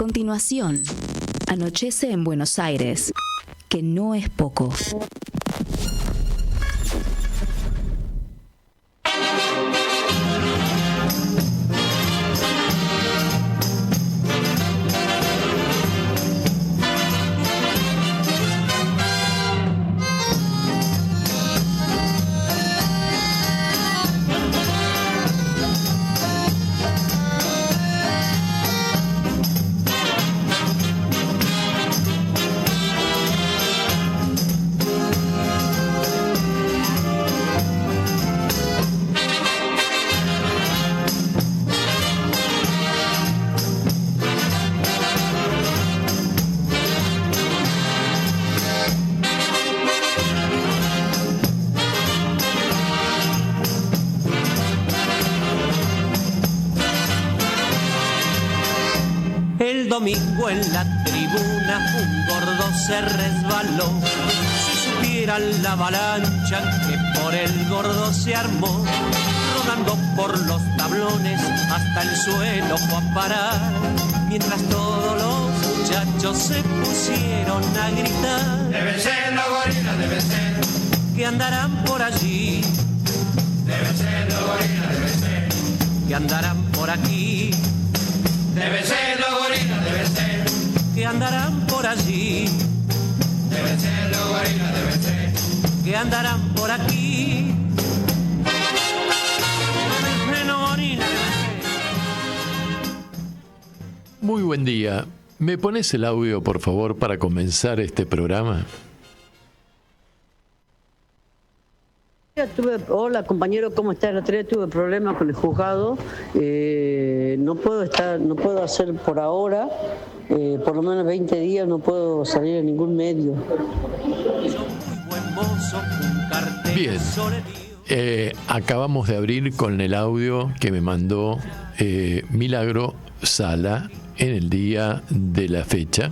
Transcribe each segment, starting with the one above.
continuación, anochece en Buenos Aires, que no es poco. Domingo en la tribuna un gordo se resbaló. Si supieran la avalancha que por el gordo se armó, rodando por los tablones hasta el suelo fue a parar, mientras todos los muchachos se pusieron a gritar: deben ser los gorilas, deben ser, que andarán por allí, deben ser los gorilas, deben ser, que andarán por aquí, deben ser los gorilas, deben ser, que andarán por allí, deben ser los gorilas, deben ser, que andarán por aquí. Muy buen día. ¿Me pones el audio, por favor, para comenzar este programa? Hola compañero, ¿cómo estás? El otro día tuve problemas con el juzgado, no puedo hacer por ahora, por lo menos 20 días no puedo salir en ningún medio. Bien, acabamos de abrir con el audio que me mandó Milagro Sala en el día de la fecha,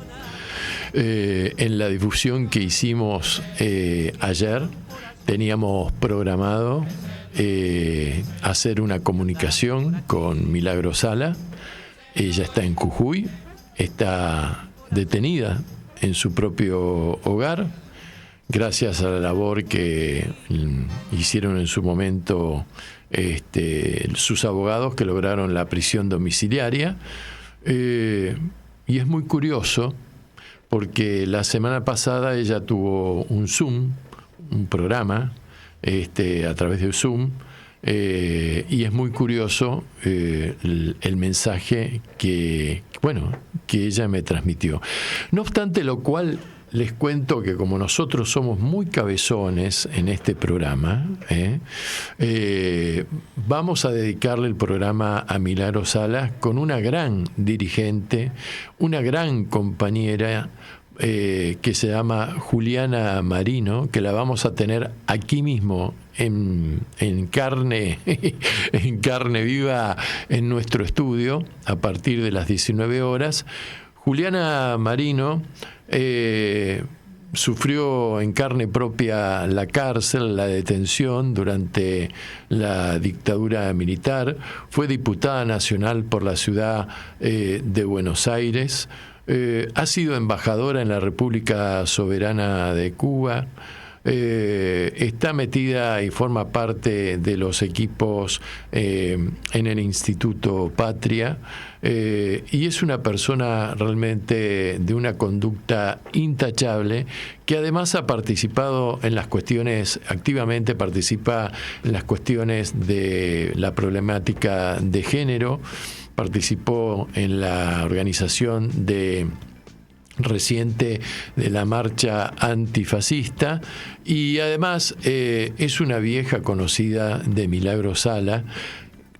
en la difusión que hicimos ayer. Teníamos programado hacer una comunicación con Milagro Sala. Ella está en Jujuy, está detenida en su propio hogar, gracias a la labor que hicieron en su momento sus abogados, que lograron la prisión domiciliaria. Y es muy curioso porque la semana pasada ella tuvo un Zoom, un programa a través de Zoom, y es muy curioso el mensaje que ella me transmitió. No obstante lo cual, les cuento que como nosotros somos muy cabezones en este programa, vamos a dedicarle el programa a Milagro Salas con una gran dirigente, una gran compañera, que se llama Juliana Marino, que la vamos a tener aquí mismo en carne viva en nuestro estudio a partir de las 19 horas. Juliana Marino sufrió en carne propia la cárcel, la detención durante la dictadura militar, fue diputada nacional por la ciudad de Buenos Aires. Ha sido embajadora en la República Soberana de Cuba, está metida y forma parte de los equipos en el Instituto Patria, y es una persona realmente de una conducta intachable, que además ha participado en las cuestiones, activamente participa en las cuestiones de la problemática de género. Participó en la organización reciente de la marcha antifascista, y además es una vieja conocida de Milagro Sala.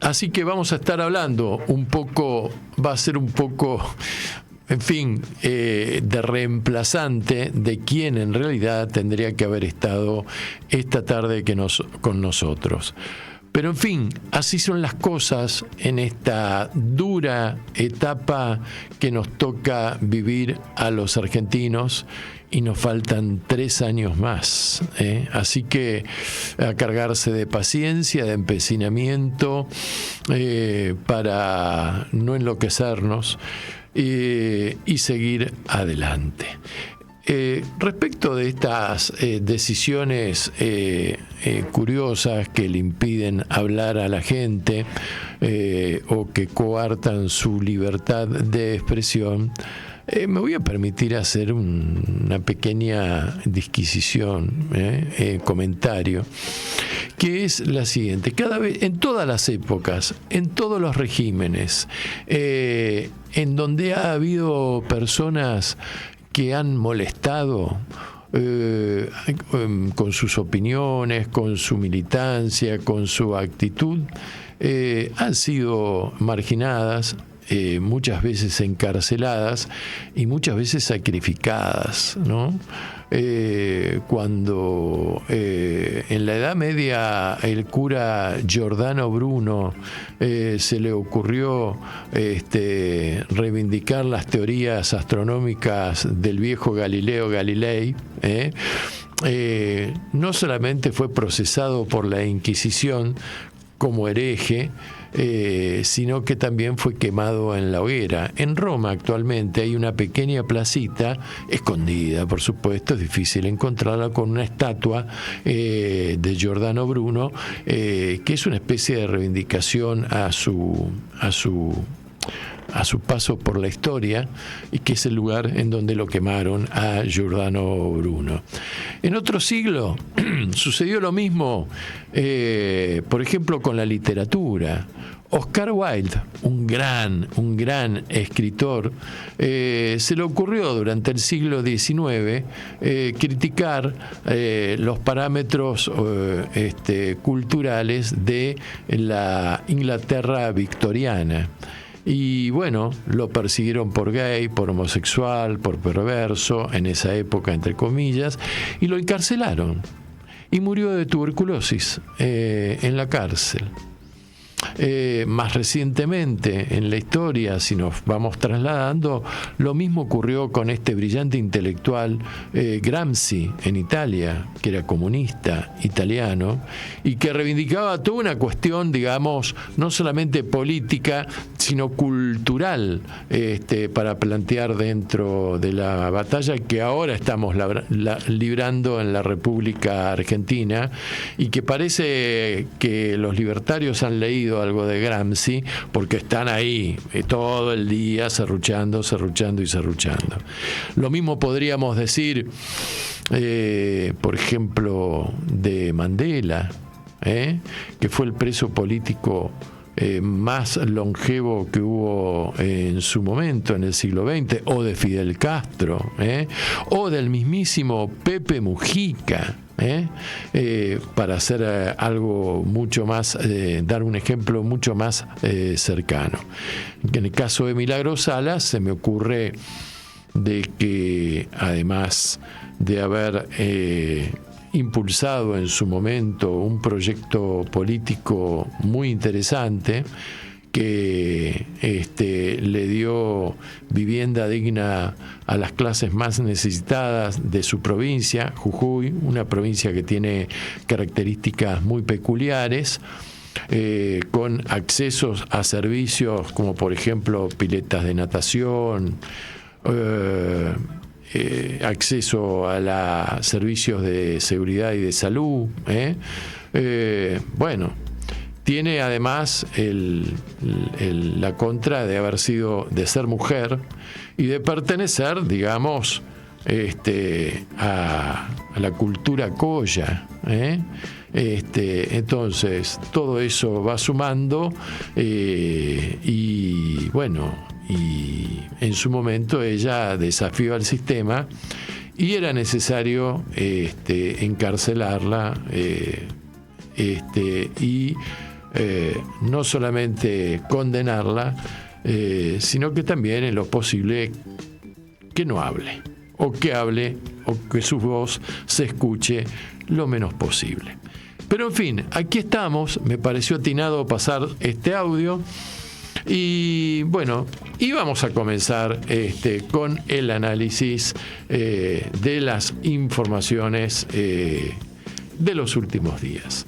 Así que vamos a estar hablando un poco, va a ser un poco, en fin, de reemplazante de quien en realidad tendría que haber estado esta tarde con nosotros. Pero en fin, así son las cosas en esta dura etapa que nos toca vivir a los argentinos, y nos faltan 3 años más, Así que a cargarse de paciencia, de empecinamiento, para no enloquecernos. y seguir adelante. Respecto de estas decisiones curiosas que le impiden hablar a la gente o que coartan su libertad de expresión, me voy a permitir hacer una pequeña disquisición, comentario, que es la siguiente. Cada vez, en todas las épocas, en todos los regímenes, en donde ha habido personas que han molestado con sus opiniones, con su militancia, con su actitud, han sido marginadas, muchas veces encarceladas y muchas veces sacrificadas, ¿no? Cuando en la Edad Media el cura Giordano Bruno se le ocurrió reivindicar las teorías astronómicas del viejo Galileo Galilei, no solamente fue procesado por la Inquisición como hereje, sino que también fue quemado en la hoguera. En Roma actualmente hay una pequeña placita, escondida por supuesto, es difícil encontrarla, con una estatua de Giordano Bruno, que es una especie de reivindicación a su paso por la historia, y que es el lugar en donde lo quemaron a Giordano Bruno. En otro siglo sucedió lo mismo, por ejemplo, con la literatura. Oscar Wilde, un gran escritor, se le ocurrió durante el siglo XIX criticar los parámetros culturales de la Inglaterra victoriana. Y bueno, lo persiguieron por gay, por homosexual, por perverso, en esa época, entre comillas, y lo encarcelaron. Y murió de tuberculosis en la cárcel. Más recientemente en la historia, si nos vamos trasladando, lo mismo ocurrió con este brillante intelectual Gramsci en Italia, que era comunista italiano y que reivindicaba toda una cuestión, digamos, no solamente política, sino cultural, para plantear dentro de la batalla que ahora estamos librando en la República Argentina, y que parece que los libertarios han leído algo de Gramsci, porque están ahí todo el día serruchando. Lo mismo podríamos decir, por ejemplo, de Mandela, que fue el preso político más longevo que hubo en su momento en el siglo XX, o de Fidel Castro, o del mismísimo Pepe Mujica, para hacer algo mucho más, dar un ejemplo mucho más cercano. En el caso de Milagro Sala se me ocurre de que, además de haber impulsado en su momento un proyecto político muy interesante que le dio vivienda digna a las clases más necesitadas de su provincia, Jujuy, una provincia que tiene características muy peculiares, con accesos a servicios como por ejemplo piletas de natación, acceso a servicios de seguridad y de salud. Bueno, tiene además la contra de ser mujer y de pertenecer, digamos, a la cultura colla. Entonces, todo eso va sumando, y bueno, y en su momento ella desafió al sistema y era necesario encarcelarla, y no solamente condenarla, sino que también en lo posible que no hable, o que hable, o que su voz se escuche lo menos posible. Pero en fin, aquí estamos. Me pareció atinado pasar este audio. Y bueno, y vamos a comenzar con el análisis de las informaciones de los últimos días.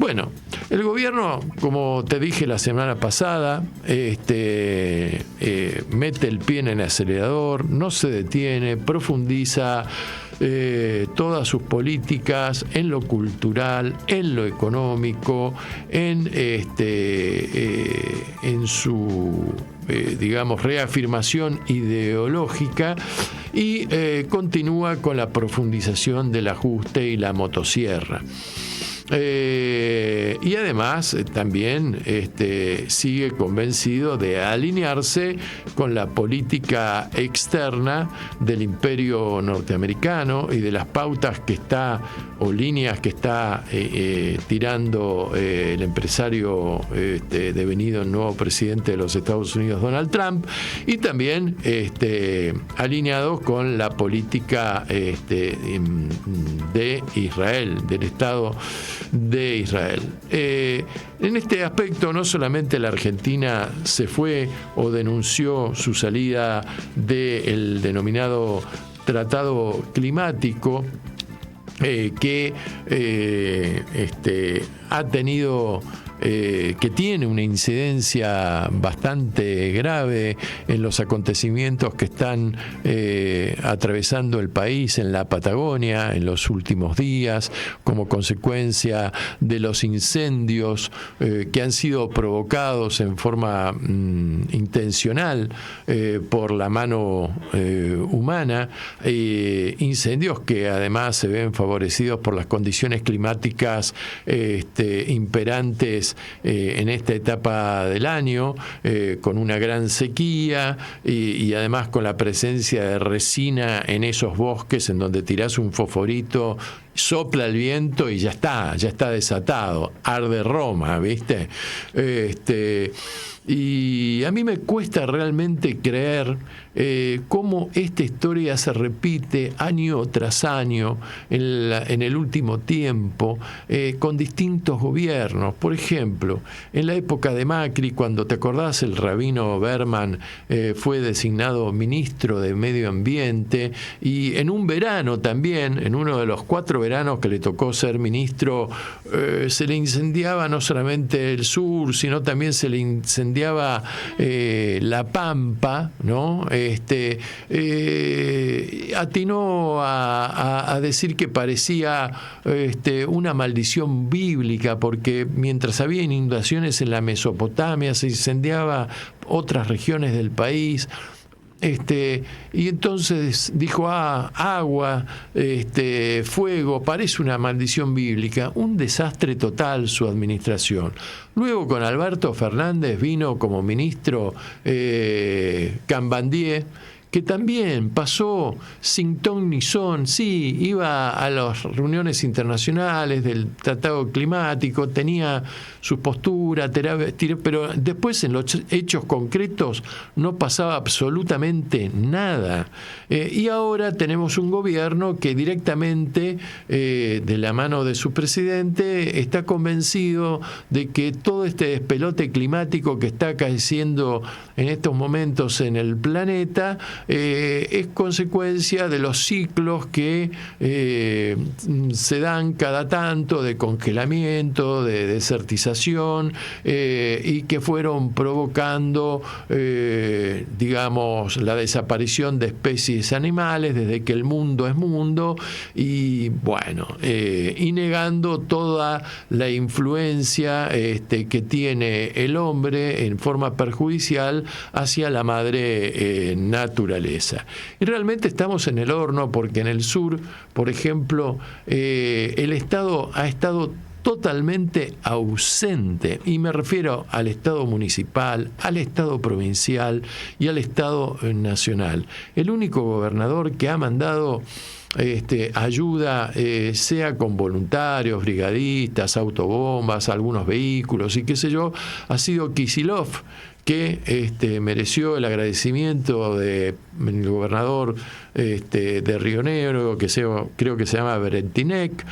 Bueno, el gobierno, como te dije la semana pasada, mete el pie en el acelerador, no se detiene, profundiza todas sus políticas en lo cultural, en lo económico, en su digamos reafirmación ideológica, y continúa con la profundización del ajuste y la motosierra. Y además también sigue convencido de alinearse con la política externa del imperio norteamericano y de las pautas que está, o líneas que está tirando el empresario devenido nuevo presidente de los Estados Unidos, Donald Trump, y también alineados con la política de Israel, del Estado de Israel. En este aspecto, no solamente la Argentina se fue o denunció su salida del denominado Tratado Climático, que ha tenido que tiene una incidencia bastante grave en los acontecimientos que están atravesando el país en la Patagonia en los últimos días, como consecuencia de los incendios que han sido provocados en forma intencional por la mano humana, incendios que además se ven favorecidos por las condiciones climáticas imperantes en esta etapa del año, con una gran sequía y además con la presencia de resina en esos bosques en donde tirás un fosforito, sopla el viento y ya está desatado, arde Roma, ¿viste? Y a mí me cuesta realmente creer cómo esta historia se repite año tras año en el último tiempo, con distintos gobiernos. Por ejemplo, en la época de Macri, cuando te acordás, el rabino Berman fue designado ministro de Medio Ambiente, y en un verano también, en uno de los 4 veranos que le tocó ser ministro, se le incendiaba no solamente el sur, sino también se le incendiaba la Pampa, ¿no? Atinó a decir que parecía una maldición bíblica, porque mientras había inundaciones en la Mesopotamia, se incendiaba otras regiones del país. Y entonces dijo, agua, fuego, parece una maldición bíblica. Un desastre total su administración. Luego, con Alberto Fernández, vino como ministro Cambandier, que también pasó sin ton ni son. Sí, iba a las reuniones internacionales del Tratado Climático, tenía su postura, pero después en los hechos concretos no pasaba absolutamente nada. Y ahora tenemos un gobierno que directamente, de la mano de su presidente, está convencido de que todo este despelote climático que está acaeciendo en estos momentos en el planeta es consecuencia de los ciclos que se dan cada tanto de congelamiento, de desertización, y que fueron provocando, digamos, la desaparición de especies animales desde que el mundo es mundo, y bueno, y negando toda la influencia que tiene el hombre en forma perjudicial hacia la madre naturaleza. Y realmente estamos en el horno, porque en el sur, por ejemplo, el Estado ha estado totalmente ausente, y me refiero al Estado municipal, al Estado provincial y al Estado nacional. El único gobernador que ha mandado ayuda, sea con voluntarios, brigadistas, autobombas, algunos vehículos y qué sé yo, ha sido Kicillof, que mereció el agradecimiento del gobernador de Río Negro, creo que se llama Beretinec,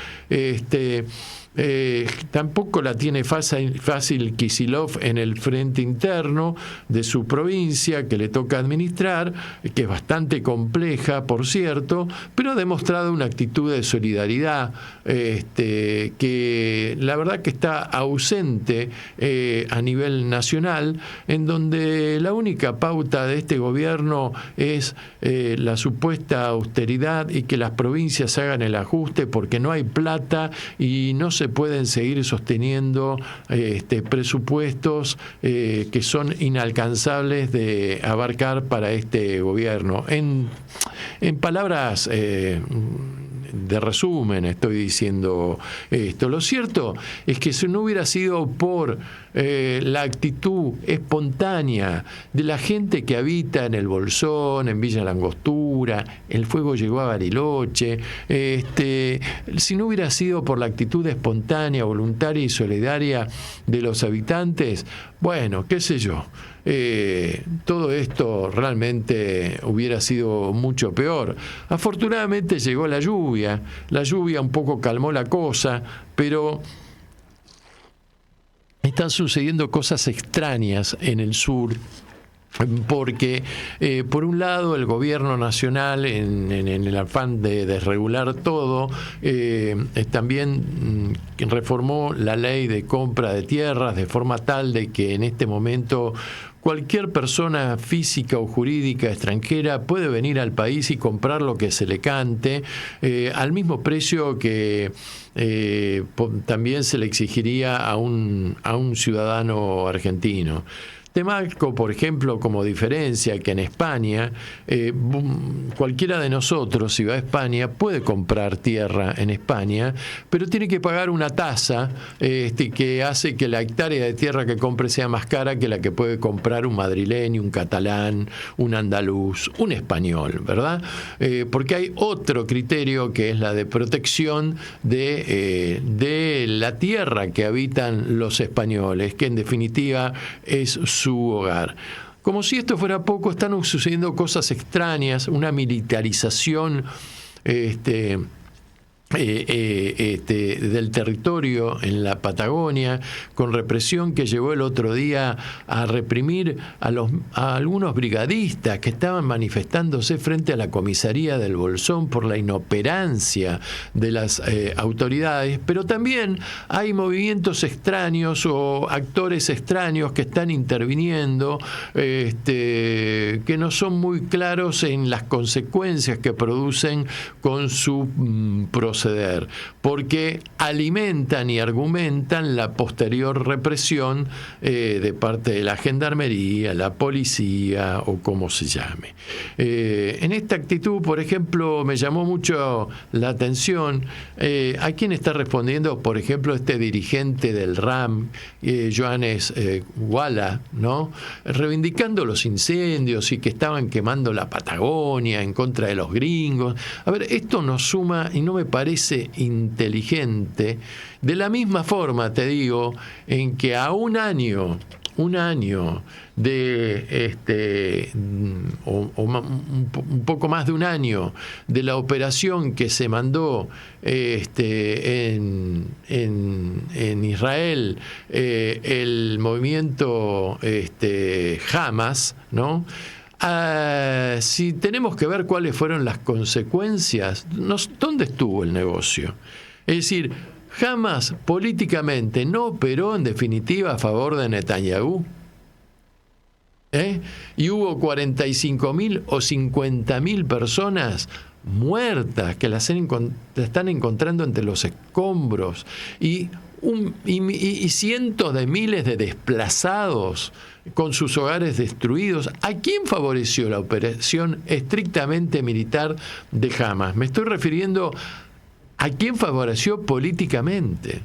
Tampoco la tiene fácil Kicillof en el frente interno de su provincia que le toca administrar, que es bastante compleja, por cierto, pero ha demostrado una actitud de solidaridad que la verdad que está ausente a nivel nacional, en donde la única pauta de este gobierno es la supuesta austeridad y que las provincias hagan el ajuste porque no hay plata y no se pueden seguir sosteniendo presupuestos que son inalcanzables de abarcar para este gobierno. En palabras de resumen estoy diciendo esto. Lo cierto es que si no hubiera sido por la actitud espontánea de la gente que habita en el Bolsón, en Villa Langostura, el fuego llegó a Bariloche, si no hubiera sido por la actitud espontánea, voluntaria y solidaria de los habitantes, bueno, qué sé yo, todo esto realmente hubiera sido mucho peor. Afortunadamente llegó la lluvia un poco calmó la cosa, pero están sucediendo cosas extrañas en el sur, porque por un lado el gobierno nacional en el afán de desregular todo también reformó la ley de compra de tierras de forma tal de que en este momento cualquier persona física o jurídica extranjera puede venir al país y comprar lo que se le cante al mismo precio que también se le exigiría a un ciudadano argentino. Te marco, por ejemplo, como diferencia que en España, cualquiera de nosotros, si va a España, puede comprar tierra en España, pero tiene que pagar una tasa que hace que la hectárea de tierra que compre sea más cara que la que puede comprar un madrileño, un catalán, un andaluz, un español, ¿verdad? Porque hay otro criterio que es la de protección de la tierra que habitan los españoles, que en definitiva es su hogar. Como si esto fuera poco, están sucediendo cosas extrañas, una militarización del territorio en la Patagonia, con represión que llevó el otro día a reprimir a algunos brigadistas que estaban manifestándose frente a la comisaría del Bolsón por la inoperancia de las autoridades, pero también hay movimientos extraños o actores extraños que están interviniendo, que no son muy claros en las consecuencias que producen con su proceder, porque alimentan y argumentan la posterior represión de parte de la gendarmería, la policía o como se llame. En esta actitud, por ejemplo, me llamó mucho la atención a quién está respondiendo, por ejemplo, este dirigente del RAM, Johannes Walla, ¿no? Reivindicando los incendios y que estaban quemando la Patagonia en contra de los gringos. A ver, esto nos suma y no me parece inteligente, de la misma forma, te digo, en que a un año de un poco más de un año de la operación que se mandó en Israel, el movimiento Hamas, ¿no? Si tenemos que ver cuáles fueron las consecuencias, ¿dónde estuvo el negocio? Es decir, Hamas políticamente no operó en definitiva a favor de Netanyahu. Y hubo 45.000 o 50.000 personas muertas que las están encontrando entre los escombros y cientos de miles de desplazados con sus hogares destruidos. ¿A quién favoreció la operación estrictamente militar de Hamas? Me estoy refiriendo a quién favoreció políticamente.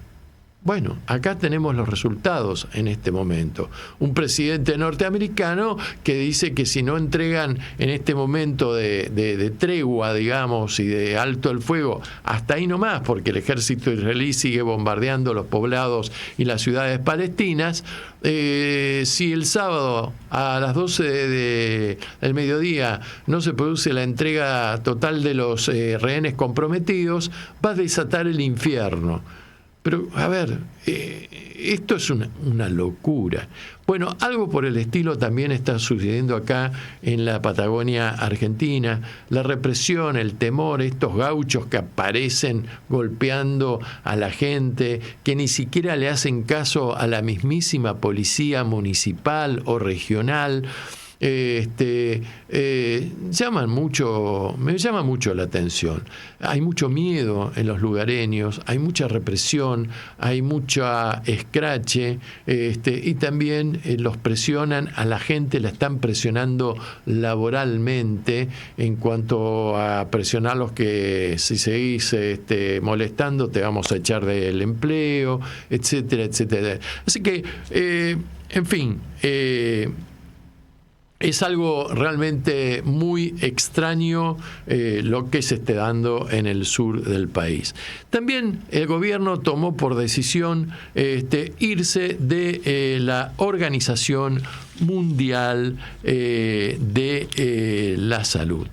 Bueno, acá tenemos los resultados en este momento. Un presidente norteamericano que dice que si no entregan en este momento de tregua, digamos, y de alto el fuego, hasta ahí nomás, porque el ejército israelí sigue bombardeando los poblados y las ciudades palestinas, si el sábado a las 12 del mediodía no se produce la entrega total de los rehenes comprometidos, va a desatar el infierno. Pero, a ver, esto es una locura. Bueno, algo por el estilo también está sucediendo acá en la Patagonia Argentina. La represión, el temor, estos gauchos que aparecen golpeando a la gente, que ni siquiera le hacen caso a la mismísima policía municipal o regional. Me llama mucho la atención. Hay mucho miedo en los lugareños, hay mucha represión, hay mucha escrache, y también los presionan a la gente, la están presionando laboralmente en cuanto a presionarlos que si seguís molestando te vamos a echar del empleo, etcétera, etcétera. Así que, en fin, es algo realmente muy extraño lo que se esté dando en el sur del país. También el gobierno tomó por decisión irse de la Organización Mundial de la Salud.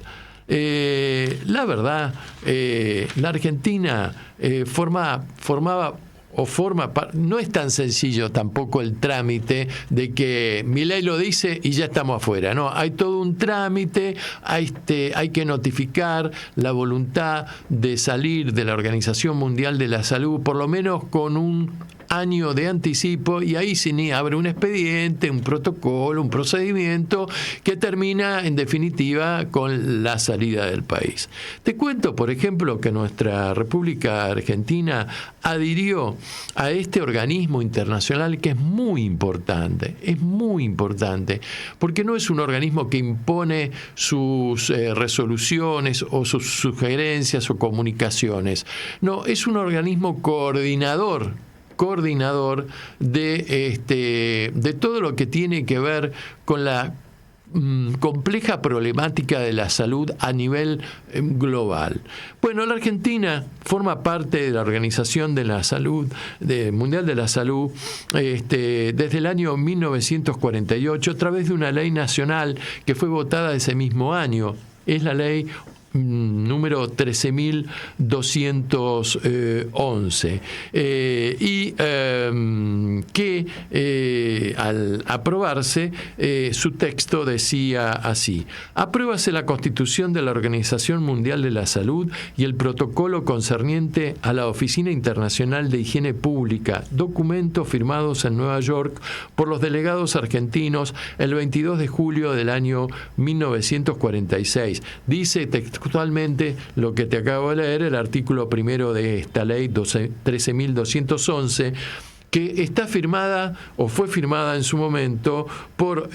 La verdad, la Argentina no es tan sencillo tampoco el trámite de que Milei lo dice y ya estamos afuera. No, hay todo un trámite, hay que notificar la voluntad de salir de la Organización Mundial de la Salud, por lo menos con un año de anticipo, y ahí sí abre un expediente, un protocolo, un procedimiento que termina en definitiva con la salida del país. Te cuento, por ejemplo, que nuestra República Argentina adhirió a este organismo internacional que es muy importante, porque no es un organismo que impone sus resoluciones o sus sugerencias o comunicaciones, no, es un organismo coordinador de todo lo que tiene que ver con la compleja problemática de la salud a nivel global. Bueno, la Argentina forma parte de la Organización de la Salud, Mundial de la Salud, desde el año 1948 a través de una ley nacional que fue votada ese mismo año. Es la ley número 13.211 que al aprobarse su texto decía así: apruébase la Constitución de la Organización Mundial de la Salud y el protocolo concerniente a la Oficina Internacional de Higiene Pública, documentos firmados en Nueva York por los delegados argentinos el 22 de julio del año 1946. Dice textualmente lo que te acabo de leer, el artículo primero de esta ley 13.211, que está firmada o fue firmada en su momento por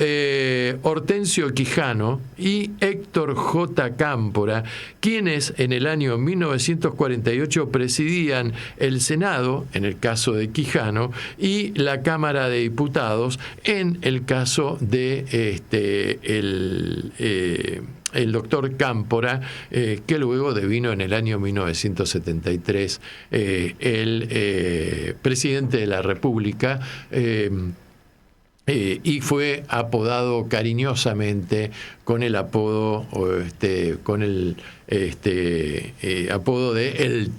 Hortensio Quijano y Héctor J. Cámpora, quienes en el año 1948 presidían el Senado, en el caso de Quijano, y la Cámara de Diputados, en el caso de el doctor Cámpora, que luego devino en el año 1973 el presidente de la República, y fue apodado cariñosamente con el apodo apodo de el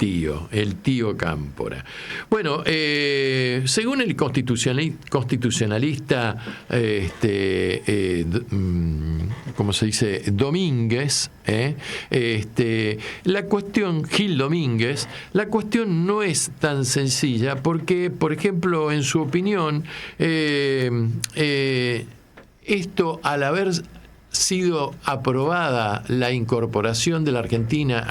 tío Cámpora. Bueno, según el constitucionalista ¿cómo se dice? Domínguez, la cuestión, Gil Domínguez, la cuestión no es tan sencilla porque, por ejemplo, en su opinión, esto, al haber sido aprobada la incorporación de la Argentina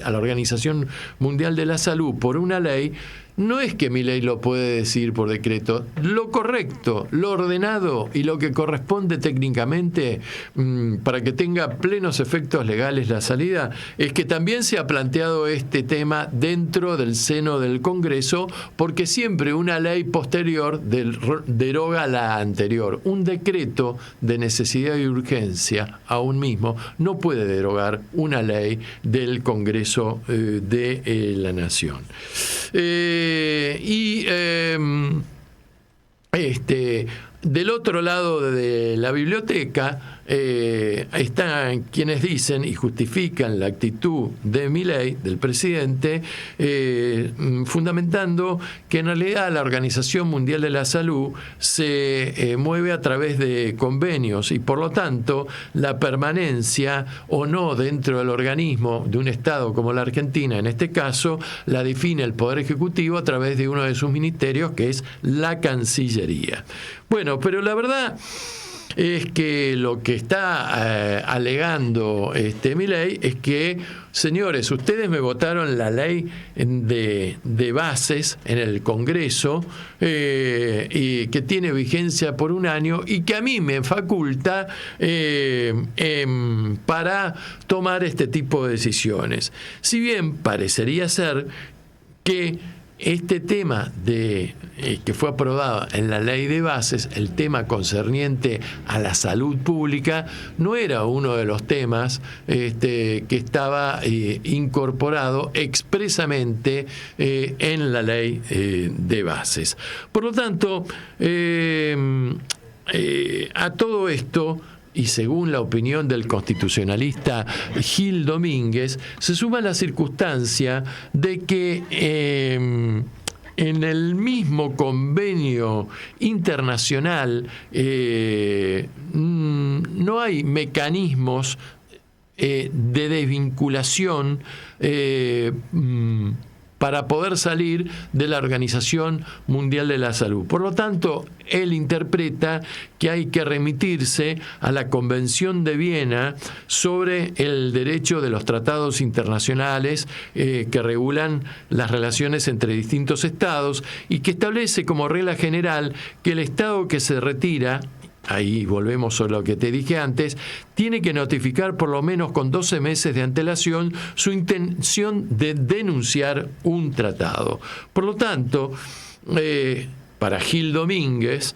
a la Organización Mundial de la Salud por una ley, no es que Milei lo puede decir por decreto. Lo correcto, lo ordenado y lo que corresponde técnicamente para que tenga plenos efectos legales la salida es que también se ha planteado este tema dentro del seno del Congreso, porque siempre una ley posterior deroga la anterior. Un decreto de necesidad y urgencia aún mismo no puede derogar una ley del Congreso de la Nación. del otro lado de la biblioteca están quienes dicen y justifican la actitud de Milei, del presidente, fundamentando que en realidad la Organización Mundial de la Salud se mueve a través de convenios y por lo tanto la permanencia o no dentro del organismo de un Estado como la Argentina, en este caso, la define el Poder Ejecutivo a través de uno de sus ministerios, que es la Cancillería. Bueno, pero la verdad es que lo que está alegando Milei es que, señores, ustedes me votaron la ley de bases en el Congreso y que tiene vigencia por 1 año y que a mí me faculta para tomar este tipo de decisiones. Si bien parecería ser que este tema que fue aprobado en la ley de bases, el tema concerniente a la salud pública, no era uno de los temas que estaba incorporado expresamente en la ley de bases. Por lo tanto, a todo esto, y según la opinión del constitucionalista Gil Domínguez, se suma la circunstancia de que en el mismo convenio internacional no hay mecanismos de desvinculación para poder salir de la Organización Mundial de la Salud. Por lo tanto, él interpreta que hay que remitirse a la Convención de Viena sobre el derecho de los tratados internacionales que regulan las relaciones entre distintos estados y que establece como regla general que el estado que se retira, ahí volvemos a lo que te dije antes, tiene que notificar por lo menos con 12 meses de antelación su intención de denunciar un tratado. Por lo tanto, para Gil Domínguez,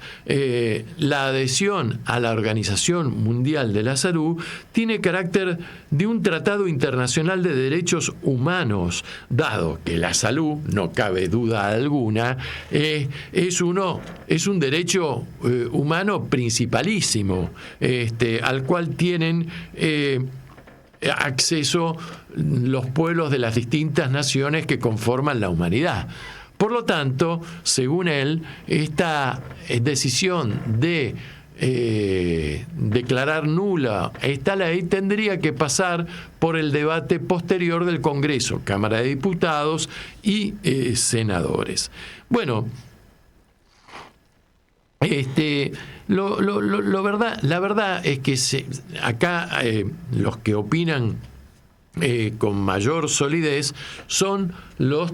la adhesión a la Organización Mundial de la Salud tiene carácter de un tratado internacional de derechos humanos, dado que la salud, no cabe duda alguna, es un derecho humano principalísimo, al cual tienen acceso los pueblos de las distintas naciones que conforman la humanidad. Por lo tanto, según él, esta decisión de declarar nula esta ley tendría que pasar por el debate posterior del Congreso, Cámara de Diputados y senadores. Bueno, la verdad es que acá los que opinan con mayor solidez son los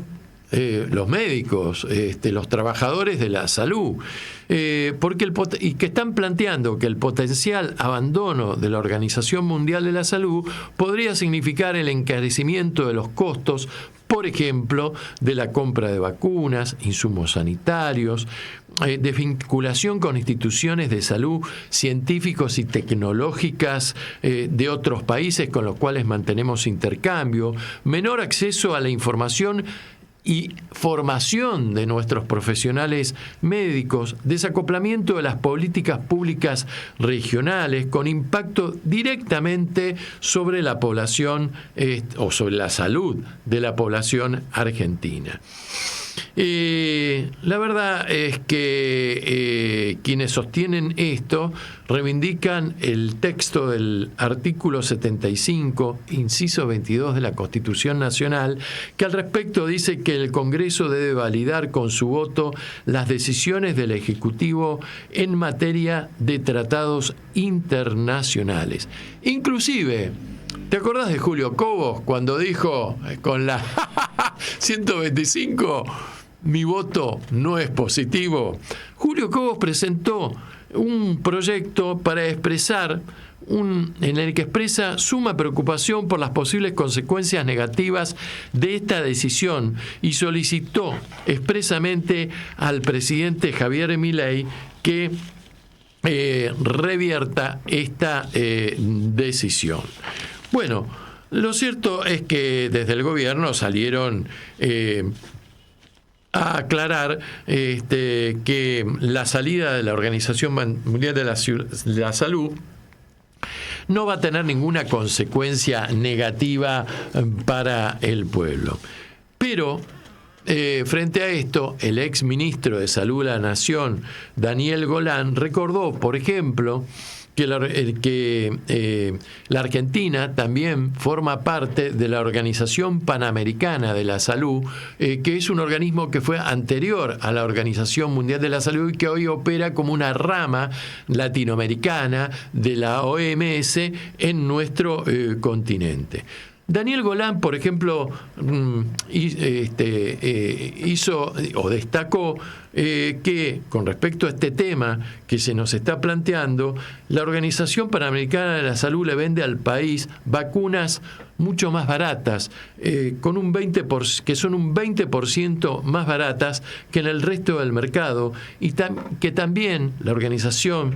médicos, los trabajadores de la salud, y que están planteando que el potencial abandono de la Organización Mundial de la Salud podría significar el encarecimiento de los costos, por ejemplo, de la compra de vacunas, insumos sanitarios, de vinculación con instituciones de salud científicos y tecnológicas de otros países con los cuales mantenemos intercambio, menor acceso a la información y formación de nuestros profesionales médicos, desacoplamiento de las políticas públicas regionales con impacto directamente sobre la población o sobre la salud de la población argentina. La verdad es que quienes sostienen esto reivindican el texto del artículo 75, inciso 22 de la Constitución Nacional, que al respecto dice que el Congreso debe validar con su voto las decisiones del Ejecutivo en materia de tratados internacionales. Inclusive, ¿te acordás de Julio Cobos cuando dijo con la 125, mi voto no es positivo? Julio Cobos presentó un proyecto para expresar en el que expresa suma preocupación por las posibles consecuencias negativas de esta decisión y solicitó expresamente al presidente Javier Milei que revierta esta decisión. Bueno, lo cierto es que desde el gobierno salieron a aclarar que la salida de la Organización Mundial de la Salud no va a tener ninguna consecuencia negativa para el pueblo. Pero frente a esto, el ex ministro de Salud de la Nación, Daniel Golan, recordó, por ejemplo, que la Argentina también forma parte de la Organización Panamericana de la Salud, que es un organismo que fue anterior a la Organización Mundial de la Salud y que hoy opera como una rama latinoamericana de la OMS en nuestro continente. Daniel Golan, por ejemplo, hizo o destacó que con respecto a este tema que se nos está planteando, la Organización Panamericana de la Salud le vende al país vacunas mucho más baratas, con un 20%, que son un 20% más baratas que en el resto del mercado, y que también la Organización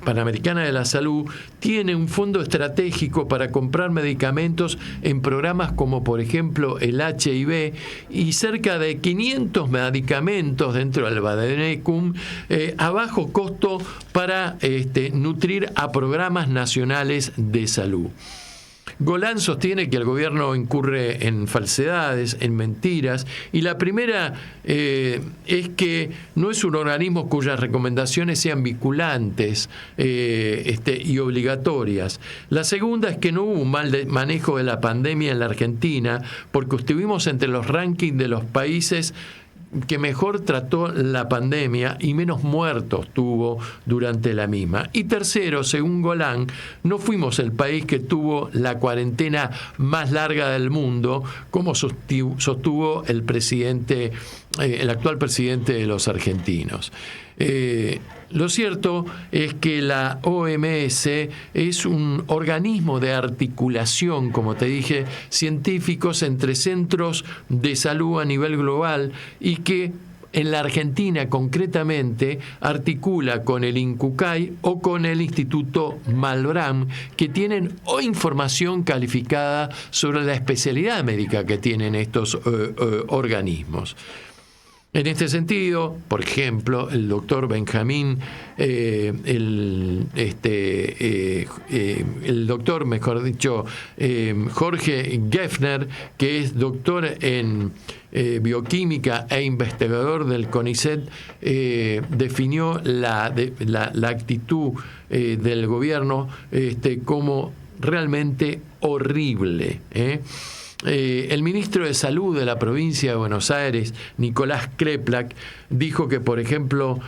Panamericana de la Salud tiene un fondo estratégico para comprar medicamentos en programas como por ejemplo el HIV y cerca de 500 medicamentos dentro del Vademécum a bajo costo para nutrir a programas nacionales de salud. Golan sostiene que el gobierno incurre en falsedades, en mentiras, y la primera es que no es un organismo cuyas recomendaciones sean vinculantes y obligatorias. La segunda es que no hubo un mal manejo de la pandemia en la Argentina, porque estuvimos entre los rankings de los países que mejor trató la pandemia y menos muertos tuvo durante la misma. Y tercero, según Golan, no fuimos el país que tuvo la cuarentena más larga del mundo, como sostuvo el actual presidente de los argentinos. Lo cierto es que la OMS es un organismo de articulación, como te dije, científicos entre centros de salud a nivel global y que en la Argentina concretamente articula con el INCUCAI o con el Instituto Malbrán, que tienen información calificada sobre la especialidad médica que tienen estos organismos. En este sentido, por ejemplo, el doctor Benjamín, el doctor, mejor dicho, Jorge Geffner, que es doctor en bioquímica e investigador del CONICET, definió la actitud del gobierno como realmente horrible. El ministro de Salud de la provincia de Buenos Aires, Nicolás Kreplak, dijo que, por ejemplo,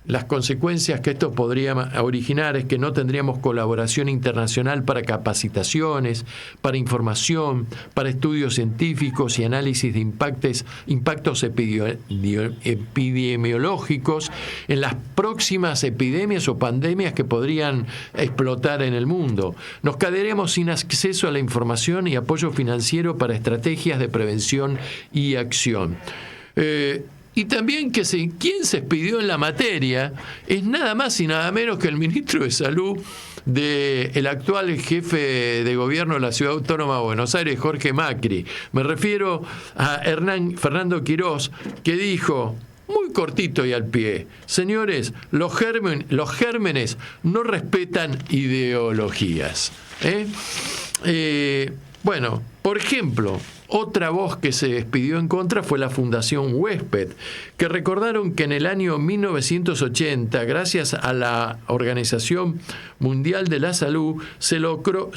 las consecuencias que esto podría originar es que no tendríamos colaboración internacional para capacitaciones, para información, para estudios científicos y análisis de impactos epidemiológicos en las próximas epidemias o pandemias que podrían explotar en el mundo. Nos quedaremos sin acceso a la información y apoyo financiero para estrategias de prevención y acción. Y también quien se expidió en la materia es nada más y nada menos que el ministro de Salud del actual jefe de gobierno de la Ciudad Autónoma de Buenos Aires, Jorge Macri. Me refiero a Fernando Quirós, que dijo, muy cortito y al pie: señores, los gérmenes no respetan ideologías. Bueno, por ejemplo, otra voz que se despidió en contra fue la Fundación Huésped, que recordaron que en el año 1980, gracias a la Organización Mundial de la Salud, se logró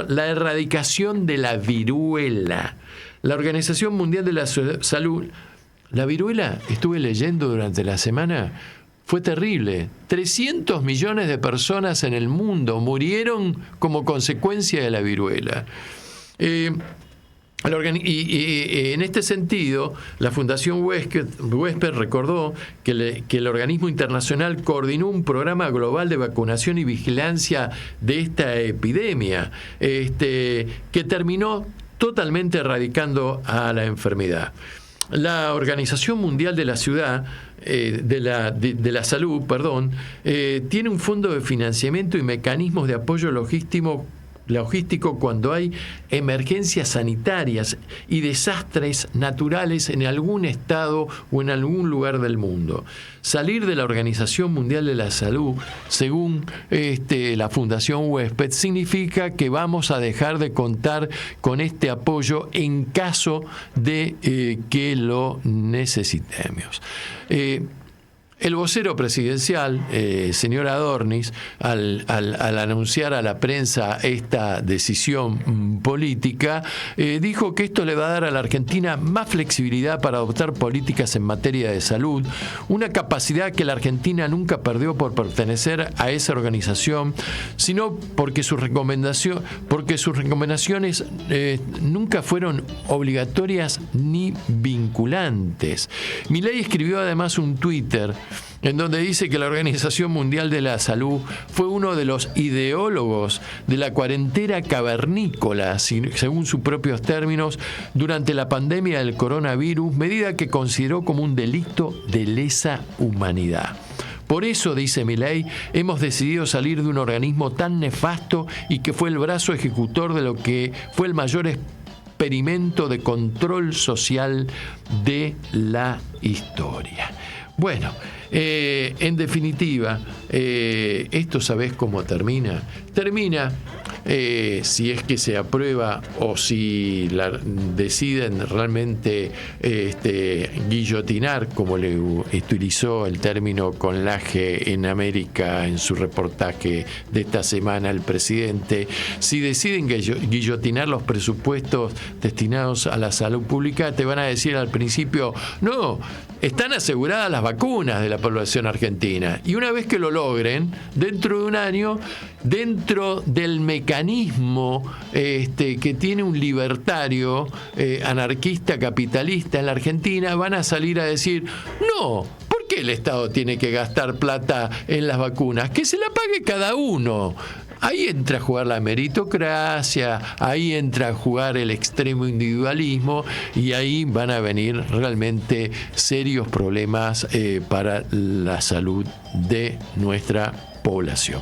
la erradicación de la viruela. La Organización Mundial de la Salud, la viruela, estuve leyendo durante la semana, fue terrible. 300 millones de personas en el mundo murieron como consecuencia de la viruela. En este sentido, la Fundación Huésped recordó que el organismo internacional coordinó un programa global de vacunación y vigilancia de esta epidemia, que terminó totalmente erradicando a la enfermedad. La Organización Mundial de la Salud, tiene un fondo de financiamiento y mecanismos de apoyo logístico logístico cuando hay emergencias sanitarias y desastres naturales en algún estado o en algún lugar del mundo. Salir de la Organización Mundial de la Salud, según la Fundación Huésped, significa que vamos a dejar de contar con este apoyo en caso de que lo necesitemos. El vocero presidencial, señor Adornis, al anunciar a la prensa esta decisión política, dijo que esto le va a dar a la Argentina más flexibilidad para adoptar políticas en materia de salud, una capacidad que la Argentina nunca perdió por pertenecer a esa organización, sino porque sus recomendaciones nunca fueron obligatorias ni vinculantes. Milei escribió además un Twitter en donde dice que la Organización Mundial de la Salud fue uno de los ideólogos de la cuarentena cavernícola, según sus propios términos, durante la pandemia del coronavirus, medida que consideró como un delito de lesa humanidad. Por eso, dice Milei, hemos decidido salir de un organismo tan nefasto y que fue el brazo ejecutor de lo que fue el mayor experimento de control social de la historia. Bueno, en definitiva, ¿esto sabés cómo termina? Termina, si es que se aprueba o si deciden realmente guillotinar, como le utilizó el término con Laje en América en su reportaje de esta semana el presidente, si deciden guillotinar los presupuestos destinados a la salud pública, te van a decir al principio, no, están aseguradas las vacunas de la población argentina. Y una vez que lo logren, dentro de un año, dentro del mecanismo que tiene un libertario, anarquista, capitalista en la Argentina, van a salir a decir, no, ¿por qué el Estado tiene que gastar plata en las vacunas? Que se la pague cada uno. Ahí entra a jugar la meritocracia, ahí entra a jugar el extremo individualismo y ahí van a venir realmente serios problemas para la salud de nuestra población.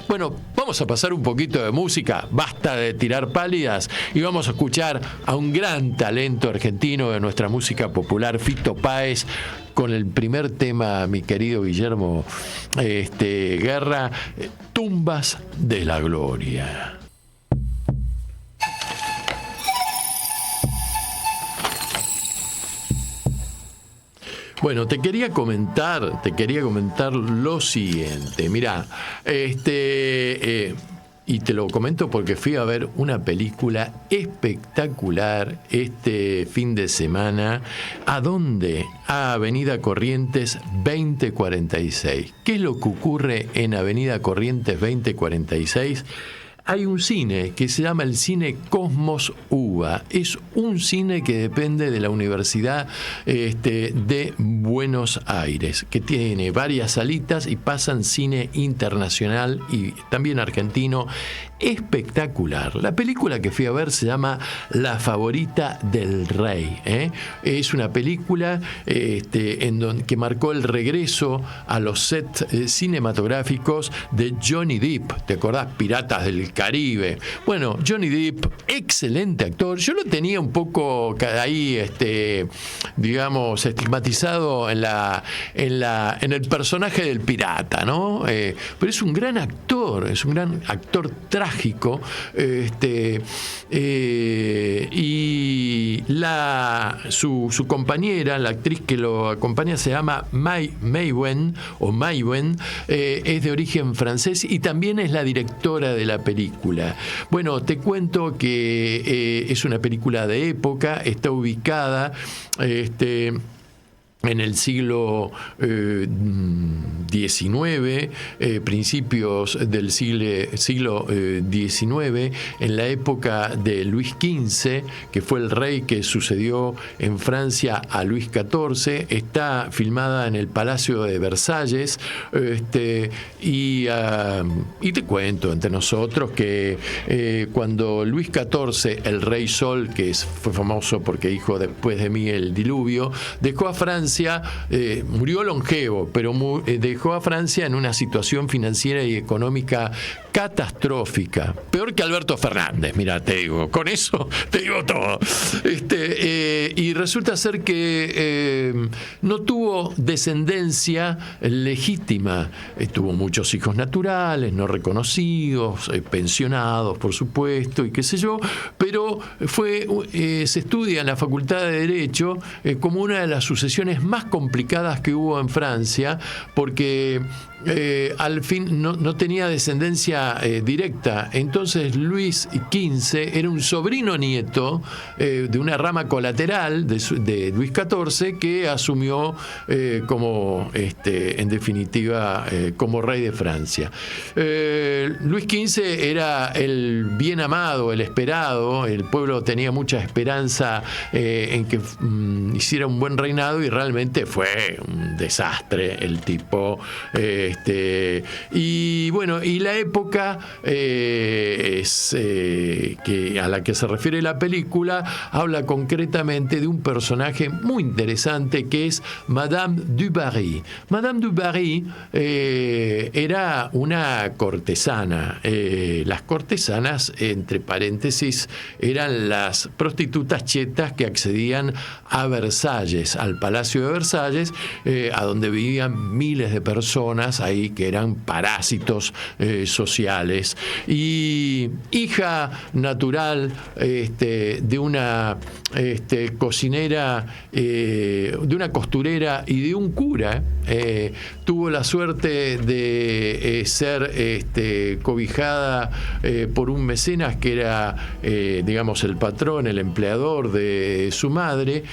Bueno, vamos a pasar un poquito de música, basta de tirar pálidas y vamos a escuchar a un gran talento argentino de nuestra música popular, Fito Páez, con el primer tema, mi querido Guillermo Guerra, Tumbas de la Gloria. Bueno, te quería comentar lo siguiente. Mirá, y te lo comento porque fui a ver una película espectacular este fin de semana. ¿A dónde? A Avenida Corrientes 2046. ¿Qué es lo que ocurre en Avenida Corrientes 2046? Hay un cine que se llama el Cine Cosmos UBA. Es un cine que depende de la Universidad de Buenos Aires, que tiene varias salitas y pasan cine internacional y también argentino. Espectacular. La película que fui a ver se llama La Favorita del Rey. Es una película que marcó el regreso a los sets cinematográficos de Johnny Depp. ¿Te acordás? Piratas del Caribe. Bueno, Johnny Depp, excelente actor. Yo lo tenía un poco ahí, digamos, estigmatizado en el personaje del pirata, ¿no? Pero es un gran actor trágico. Y su compañera, la actriz que lo acompaña, se llama Maïwenn, es de origen francés y también es la directora de la película. Bueno, te cuento que es una película de época, está ubicada en el siglo XIX, principios del siglo XIX, en la época de Luis XV, que fue el rey que sucedió en Francia a Luis XIV. Está filmada en el Palacio de Versalles, y te cuento entre nosotros que cuando Luis XIV, el rey Sol, que fue famoso porque dijo después de mí el diluvio, dejó a Francia Francia, murió longevo, pero dejó a Francia en una situación financiera y económica catastrófica, peor que Alberto Fernández, mira, te digo, con eso te digo todo. Y resulta ser que no tuvo descendencia legítima, tuvo muchos hijos naturales, no reconocidos, pensionados, por supuesto, y qué sé yo, pero se estudia en la Facultad de Derecho como una de las sucesiones más complicadas que hubo en Francia, porque al fin no tenía descendencia directa. Entonces Luis XV era un sobrino nieto de una rama colateral de Luis XIV, que asumió como en definitiva como rey de Francia. Luis XV era el bien amado, el esperado. El pueblo tenía mucha esperanza en que hiciera un buen reinado, y realmente fue un desastre el tipo. Y bueno, y la época a la que se refiere la película habla concretamente de un personaje muy interesante, que es Madame du Barry. Madame du Barry era una cortesana. Las cortesanas, entre paréntesis, eran las prostitutas chetas que accedían a Versalles, al Palacio de Versalles, a donde vivían miles de personas ahí que eran parásitos sociales. Y hija natural de una cocinera, de una costurera y de un cura, tuvo la suerte de ser cobijada por un mecenas que era, digamos, el patrón, el empleador de su madre,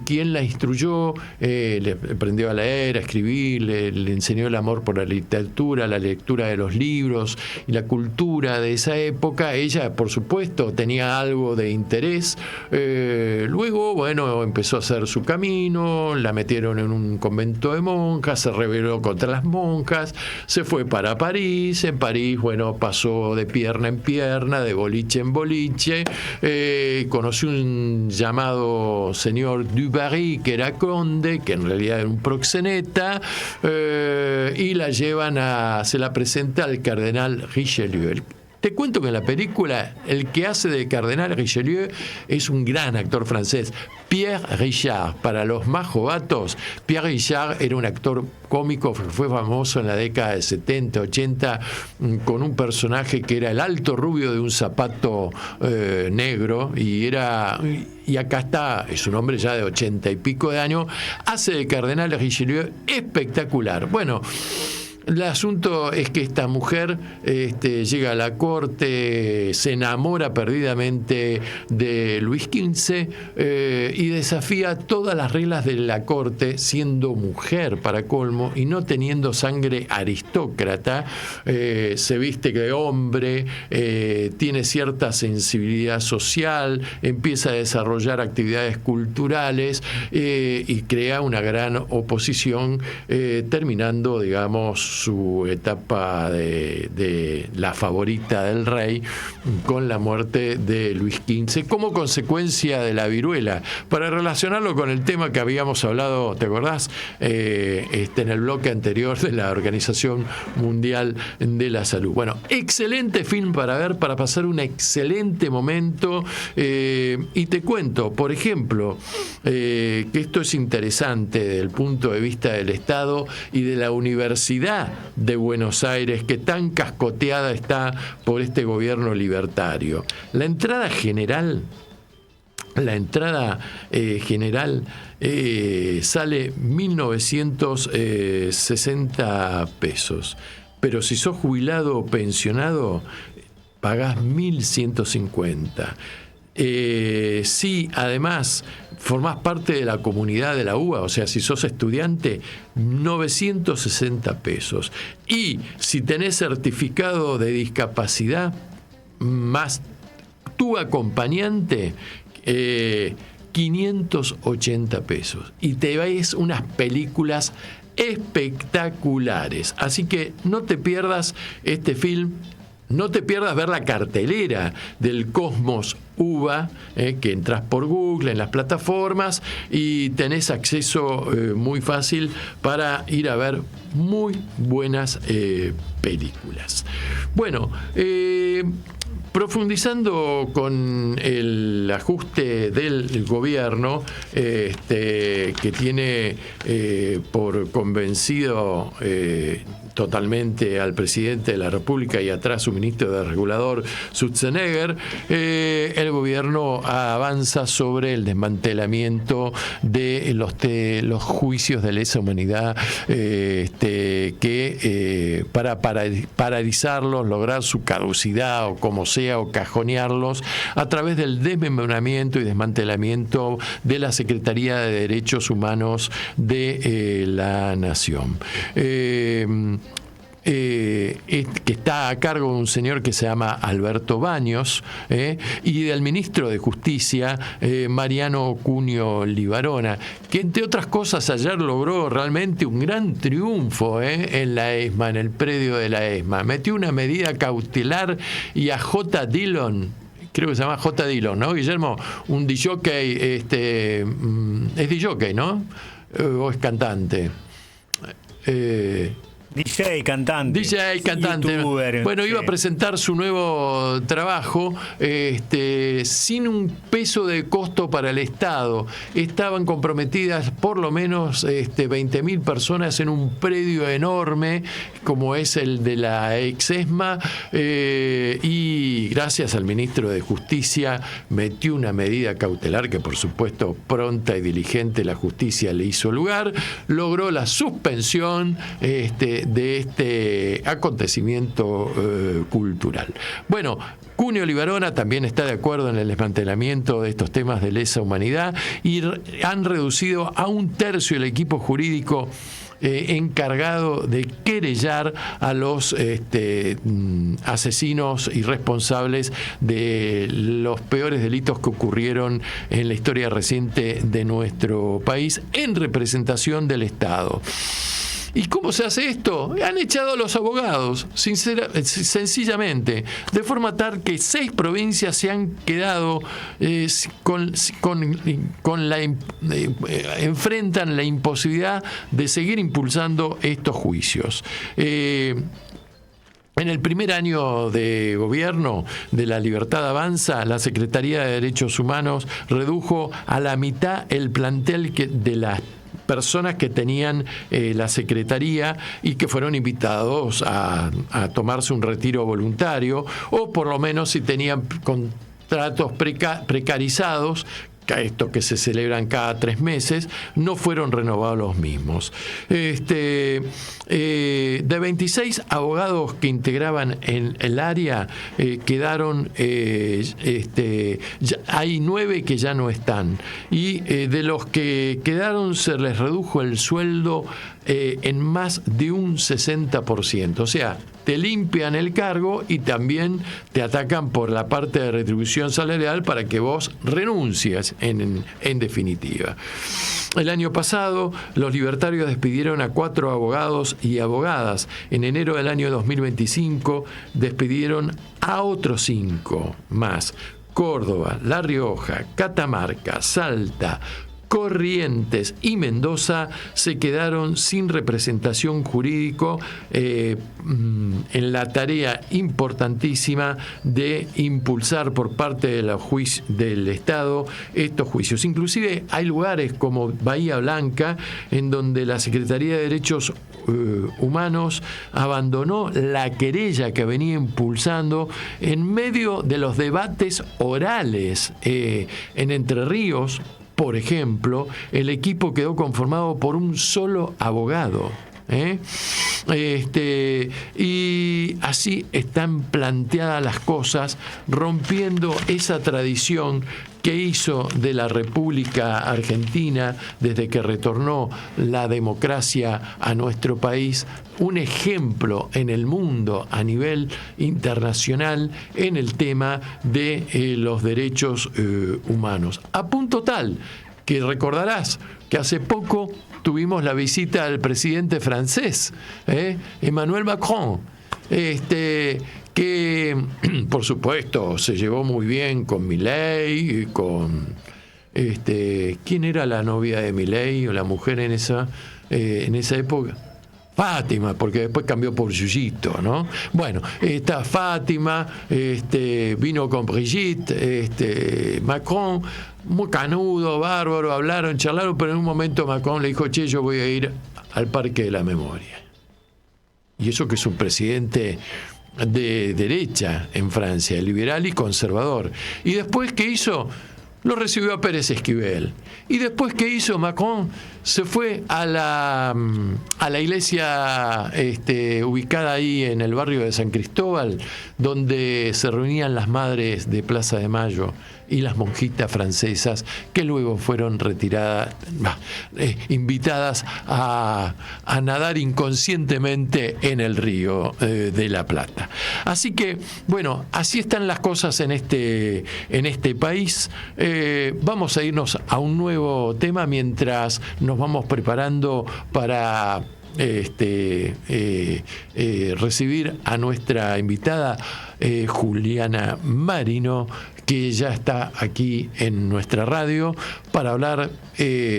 quien la instruyó, le aprendió a leer, a escribir, le enseñó el amor por la literatura, la lectura de los libros y la cultura de esa época. Ella, por supuesto, tenía algo de interés. Luego, bueno, empezó a hacer su camino, la metieron en un convento de monjas, se rebeló contra las monjas, se fue para París. En París, bueno, pasó de pierna en pierna, de boliche en boliche, conoció un llamado señor du Barry, que era conde, que en realidad era un proxeneta, y se la presenta al cardenal Richelieu. Te cuento que en la película el que hace de cardenal Richelieu es un gran actor francés, Pierre Richard. Para los más jovatos, Pierre Richard era un actor cómico que fue famoso en la década de 70, 80, con un personaje que era el alto rubio de un zapato negro, y acá está, es un hombre ya de 80 y pico de años, hace de cardenal Richelieu espectacular. Bueno, el asunto es que esta mujer llega a la corte, se enamora perdidamente de Luis XV y desafía todas las reglas de la corte, siendo mujer para colmo y no teniendo sangre aristócrata. Se viste de hombre, tiene cierta sensibilidad social, empieza a desarrollar actividades culturales y crea una gran oposición, terminando, digamos, su etapa de la favorita del rey con la muerte de Luis XV como consecuencia de la viruela. Para relacionarlo con el tema que habíamos hablado, ¿te acordás? En el bloque anterior de la Organización Mundial de la Salud. Bueno, excelente film para ver, para pasar un excelente momento. Y te cuento, por ejemplo, que esto es interesante desde el punto de vista del Estado y de la Universidad de Buenos Aires, que tan cascoteada está por este gobierno libertario. La entrada general sale 1.960 pesos, pero si sos jubilado o pensionado pagás 1.150. Si además formás parte de la comunidad de la UBA, o sea, si sos estudiante, 960 pesos. Y si tenés certificado de discapacidad, más tu acompañante, 580 pesos. Y te ves unas películas espectaculares. Así que no te pierdas este film. no te pierdas ver la cartelera del Cosmos UBA, que entras por Google en las plataformas y tenés acceso muy fácil para ir a ver muy buenas películas. Bueno, profundizando con el ajuste del gobierno, que tiene por convencido totalmente al presidente de la República y atrás su ministro de Regulador, Schwarzenegger, el gobierno avanza sobre el desmantelamiento de los juicios de lesa humanidad, que para paralizarlos, lograr su caducidad o como sea, o cajonearlos a través del desmembramiento y desmantelamiento de la Secretaría de Derechos Humanos de la Nación. Que está a cargo de un señor que se llama Alberto Baños, y del ministro de Justicia, Mariano Cunio Libarona, que entre otras cosas ayer logró realmente un gran triunfo en la ESMA, en el predio de la ESMA. Metió una medida cautelar y a J. Dillon, creo que se llama J. Dillon, ¿no, Guillermo? Un disjockey, es disjockey, ¿no? ¿O es cantante? DJ, cantante. YouTuber, bueno, iba a presentar su nuevo trabajo sin un peso de costo para el Estado. Estaban comprometidas por lo menos 20.000 personas en un predio enorme como es el de la ex-ESMA, y gracias al ministro de Justicia metió una medida cautelar que por supuesto pronta y diligente la justicia le hizo lugar, logró la suspensión de este acontecimiento cultural. Bueno, Cunio Libarona también está de acuerdo en el desmantelamiento de estos temas de lesa humanidad y han reducido a 1/3 el equipo jurídico encargado de querellar a los asesinos y responsables de los peores delitos que ocurrieron en la historia reciente de nuestro país en representación del Estado. ¿Y cómo se hace esto? Han echado a los abogados, sencillamente, de forma tal que 6 provincias se han quedado enfrentan la imposibilidad de seguir impulsando estos juicios. En el primer año de gobierno de La Libertad Avanza, la Secretaría de Derechos Humanos redujo a la mitad el plantel de las personas que tenían la Secretaría y que fueron invitados a tomarse un retiro voluntario, o por lo menos si tenían contratos precarizados, estos que se celebran cada 3 meses, no fueron renovados los mismos. De 26 abogados que integraban en el área, quedaron, hay 9 que ya no están, y de los que quedaron se les redujo el sueldo en más de un 60%. O sea, te limpian el cargo y también te atacan por la parte de retribución salarial para que vos renuncies, en definitiva. El año pasado, los libertarios despidieron a 4 abogados y abogadas. En enero del año 2025, despidieron a otros 5 más. Córdoba, La Rioja, Catamarca, Salta, Corrientes y Mendoza se quedaron sin representación jurídico en la tarea importantísima de impulsar por parte del Estado estos juicios. Inclusive hay lugares como Bahía Blanca en donde la Secretaría de Derechos Humanos abandonó la querella que venía impulsando en medio de los debates orales en Entre Ríos. Por ejemplo, el equipo quedó conformado por un solo abogado. Y así están planteadas las cosas, rompiendo esa tradición que hizo de la República Argentina, desde que retornó la democracia a nuestro país, un ejemplo en el mundo a nivel internacional en el tema de los derechos humanos. A punto tal que recordarás que hace poco tuvimos la visita del presidente francés, Emmanuel Macron, que por supuesto se llevó muy bien con Milei, con ¿quién era la novia de Milei o la mujer en esa época? Fátima, porque después cambió por Yuyito, ¿no? Bueno, está Fátima, vino con Brigitte, Macron, muy canudo, bárbaro, hablaron, charlaron, pero en un momento Macron le dijo, che, yo voy a ir al Parque de la Memoria. Y eso que es un presidente de derecha en Francia, liberal y conservador. Y después, ¿qué hizo? Lo recibió a Pérez Esquivel. Y después, ¿qué hizo Macron? Se fue a la iglesia ubicada ahí en el barrio de San Cristóbal, donde se reunían las madres de Plaza de Mayo y las monjitas francesas, que luego fueron invitadas a nadar inconscientemente en el río de la Plata. Así que, bueno, así están las cosas en este país. Vamos a irnos a un nuevo tema mientras nos vamos preparando para recibir a nuestra invitada Juliana Marino, que ya está aquí en nuestra radio para hablar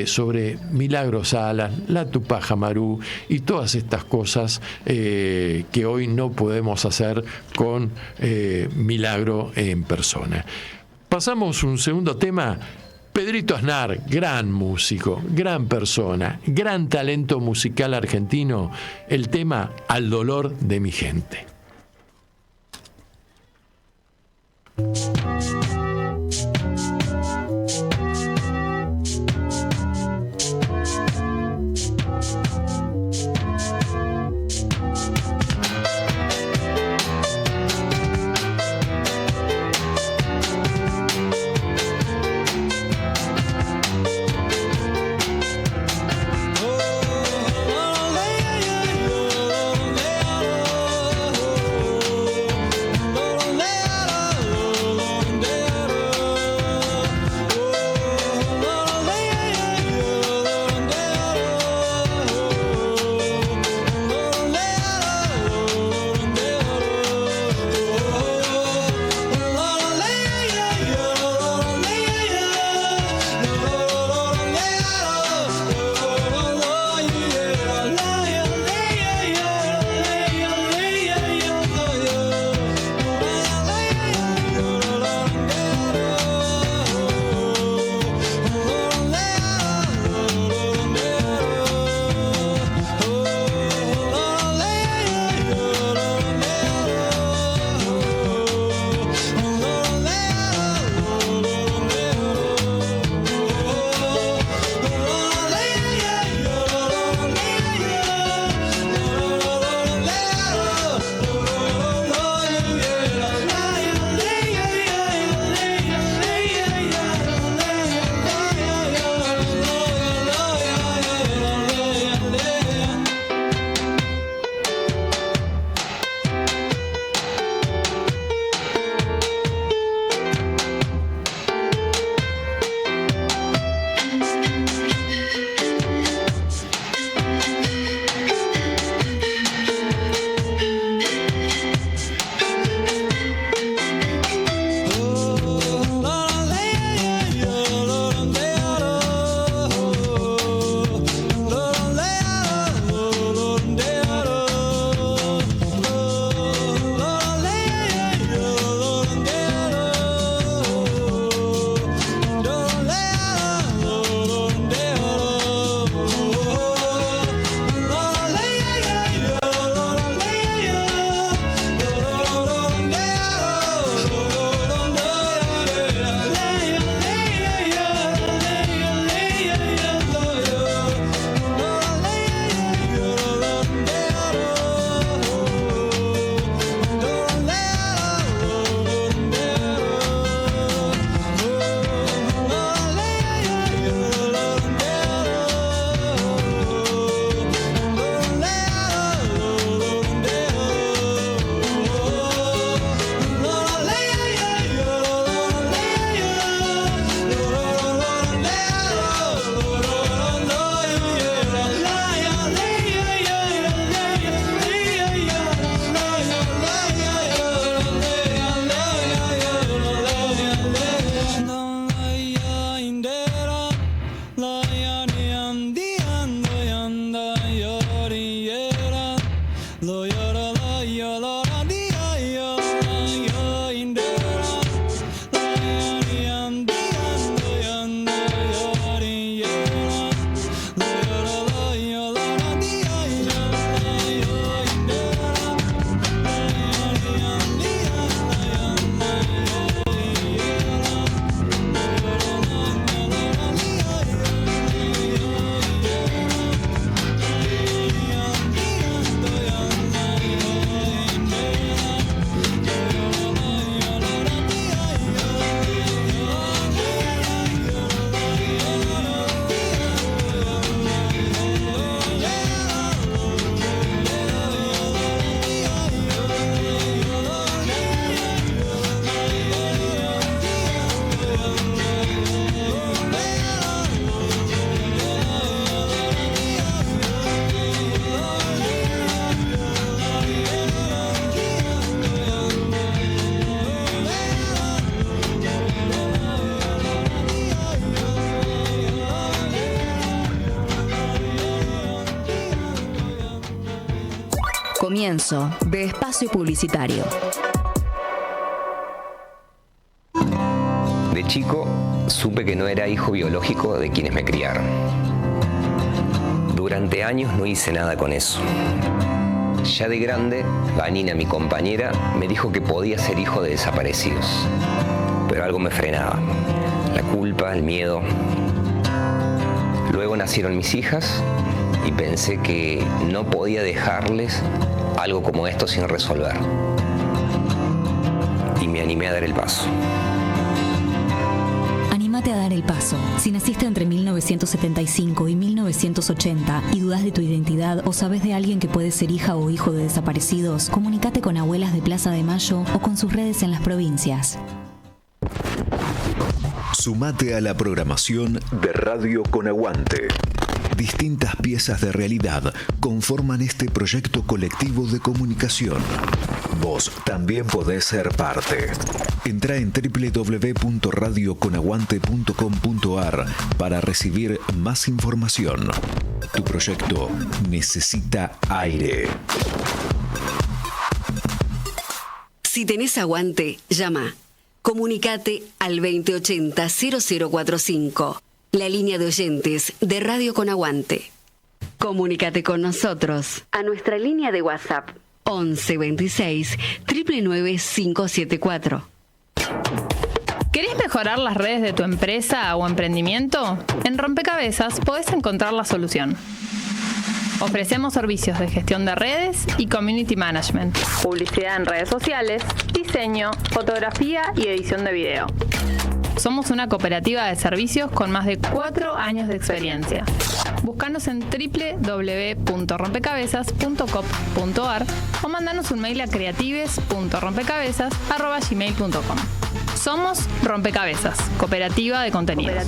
sobre Milagro Sala, la Tupac Amaru y todas estas cosas que hoy no podemos hacer con Milagro en persona. Pasamos un segundo tema. Pedrito Aznar, gran músico, gran persona, gran talento musical argentino. El tema Al dolor de mi gente. Oh, Comienzo de espacio publicitario. De chico, supe que no era hijo biológico de quienes me criaron. Durante años no hice nada con eso. Ya de grande, Vanina, mi compañera, me dijo que podía ser hijo de desaparecidos. Pero algo me frenaba. La culpa, el miedo. Luego nacieron mis hijas y pensé que no podía dejarles algo como esto sin resolver. Y me animé a dar el paso. Anímate a dar el paso. Si naciste entre 1975 y 1980 y dudas de tu identidad o sabes de alguien que puede ser hija o hijo de desaparecidos, comunícate con Abuelas de Plaza de Mayo o con sus redes en las provincias. Sumate a la programación de Radio Con Aguante. Distintas piezas de realidad conforman este proyecto colectivo de comunicación. Vos también podés ser parte. Entrá en www.radioconaguante.com.ar para recibir más información. Tu proyecto necesita aire. Si tenés aguante, llama. Comunicate al 2080-0045, la línea de oyentes de Radio Con Aguante. Comunícate con nosotros a nuestra línea de WhatsApp 11 26 999 574. ¿Querés mejorar las redes de tu empresa o emprendimiento? En Rompecabezas podés encontrar la solución. Ofrecemos servicios de gestión de redes y community management, publicidad en redes sociales, diseño, fotografía y edición de video. Somos una cooperativa de servicios con más de 4 años de experiencia. Búscanos en www.rompecabezas.com.ar o mandanos un mail a creatives.rompecabezas@gmail.com. Somos Rompecabezas, cooperativa de contenidos.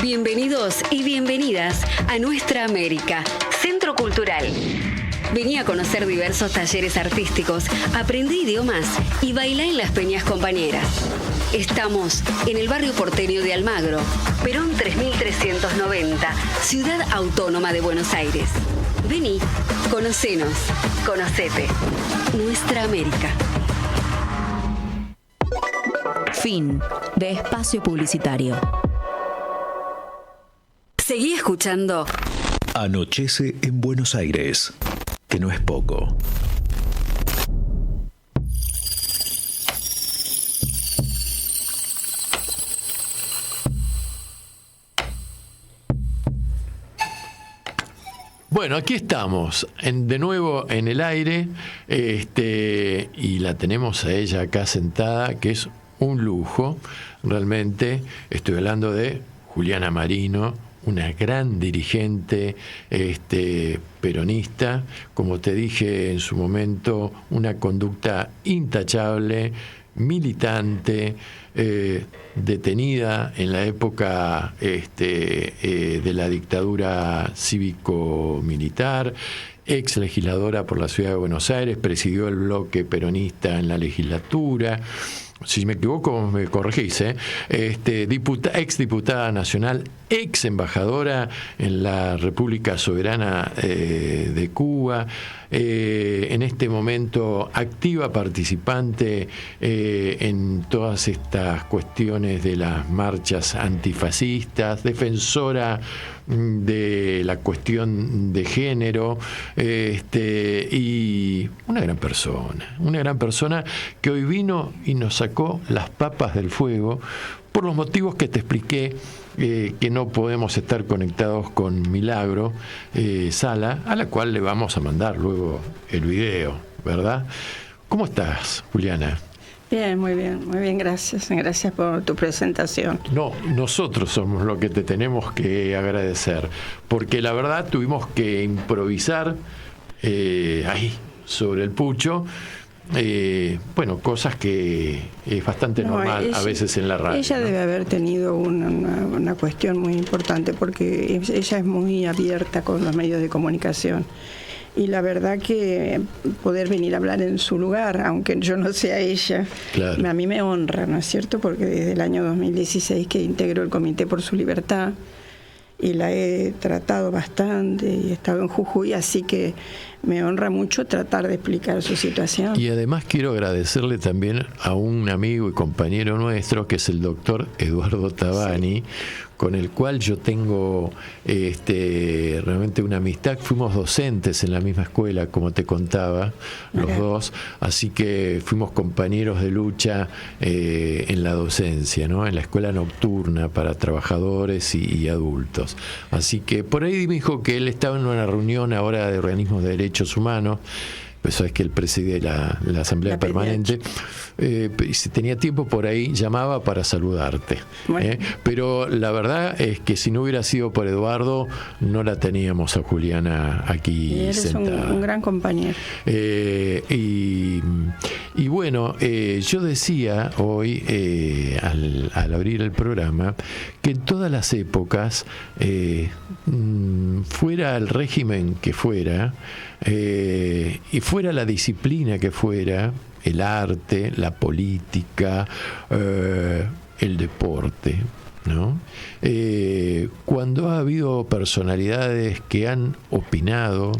Bienvenidos y bienvenidas a Nuestra América, Centro Cultural. Vení a conocer diversos talleres artísticos, aprendí idiomas y bailá en las peñas compañeras. Estamos en el barrio porteño de Almagro, Perón 3390, Ciudad Autónoma de Buenos Aires. Vení, conocenos, conocete. Nuestra América. Fin de espacio publicitario. Seguí escuchando. Anochece en Buenos Aires, que no es poco. Bueno, aquí estamos, de nuevo en el aire, y la tenemos a ella acá sentada, que es un lujo, realmente. Estoy hablando de Juliana Marino, una gran dirigente peronista, como te dije en su momento, una conducta intachable, militante, detenida en la época de la dictadura cívico-militar, ex legisladora por la Ciudad de Buenos Aires, presidió el bloque peronista en la legislatura. Si me equivoco, me corregís, ex diputada nacional, ex embajadora en la República Soberana de Cuba, en este momento activa participante en todas estas cuestiones de las marchas antifascistas, defensora de la cuestión de género, y una gran persona que hoy vino y nos sacó las papas del fuego por los motivos que te expliqué, que no podemos estar conectados con Milagro Sala, a la cual le vamos a mandar luego el video, ¿verdad? ¿Cómo estás, Juliana? Bien, muy bien, gracias. Gracias por tu presentación. No, nosotros somos los que te tenemos que agradecer, porque la verdad tuvimos que improvisar ahí, sobre el pucho, cosas que es bastante normal a veces en la radio. Ella debe haber tenido una cuestión muy importante, porque ella es muy abierta con los medios de comunicación. Y la verdad que poder venir a hablar en su lugar, aunque yo no sea ella, claro, a mí me honra, ¿no es cierto? Porque desde el año 2016 que integro el Comité por su Libertad, y la he tratado bastante y he estado en Jujuy, así que me honra mucho tratar de explicar su situación. Y además quiero agradecerle también a un amigo y compañero nuestro, que es el doctor Eduardo Tabani, sí, con el cual yo tengo realmente una amistad. Fuimos docentes en la misma escuela, como te contaba, los dos, así que fuimos compañeros de lucha en la docencia, ¿no? En la escuela nocturna para trabajadores y adultos. Así que por ahí me dijo que él estaba en una reunión ahora de organismos de derechos humanos, pues sabes que él preside la Asamblea Permanente, y si tenía tiempo por ahí llamaba para saludarte. Bueno. Pero la verdad es que si no hubiera sido por Eduardo, no la teníamos a Juliana aquí y eres sentada. Un gran compañero. Y bueno, yo decía hoy, al abrir el programa, que en todas las épocas, fuera el régimen que fuera, y fuera la disciplina que fuera, el arte, la política, el deporte, ¿no? Cuando ha habido personalidades que han opinado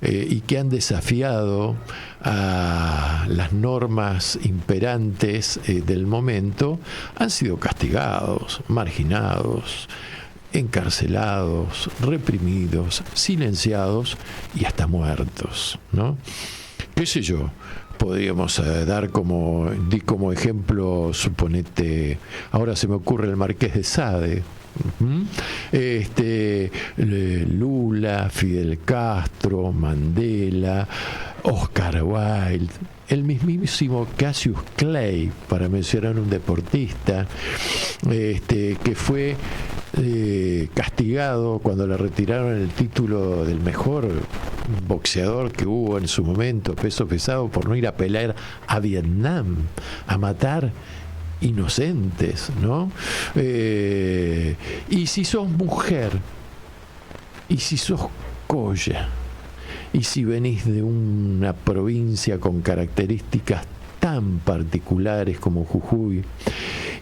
y que han desafiado a las normas imperantes del momento, han sido castigados, marginados, encarcelados, reprimidos, silenciados y hasta muertos, ¿no? ¿Qué sé yo? Podríamos dar como ejemplo, suponete, ahora se me ocurre el Marqués de Sade, Lula, Fidel Castro, Mandela, Oscar Wilde, el mismísimo Cassius Clay, para mencionar un deportista, que fue castigado cuando le retiraron el título del mejor boxeador que hubo en su momento, peso pesado, por no ir a pelear a Vietnam, a matar inocentes, ¿no? Y si sos mujer, y si sos colla, y si venís de una provincia con características tan particulares como Jujuy,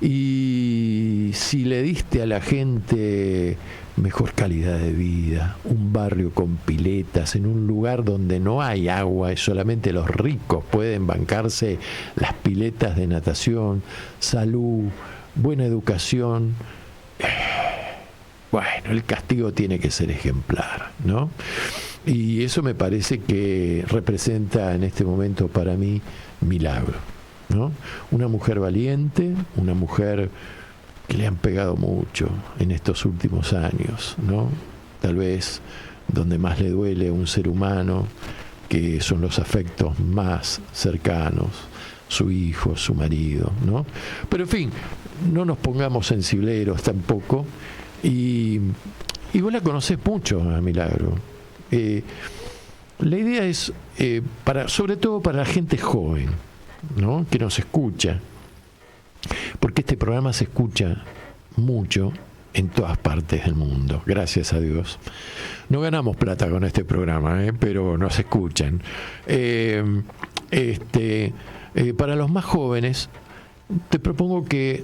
y si le diste a la gente mejor calidad de vida, un barrio con piletas, en un lugar donde no hay agua y solamente los ricos pueden bancarse las piletas de natación, salud, buena educación, bueno, el castigo tiene que ser ejemplar, ¿no? Y eso me parece que representa en este momento para mí Milagro, ¿no? Una mujer valiente, una mujer que le han pegado mucho en estos últimos años, ¿no? Tal vez donde más le duele a un ser humano, que son los afectos más cercanos, su hijo, su marido, ¿no? Pero en fin, no nos pongamos sensibleros tampoco, y vos la conocés mucho a Milagro. La idea es, sobre todo para la gente joven, ¿no? Que nos escucha, porque este programa se escucha mucho en todas partes del mundo, gracias a Dios. No ganamos plata con este programa, pero nos escuchan. Para los más jóvenes, te propongo que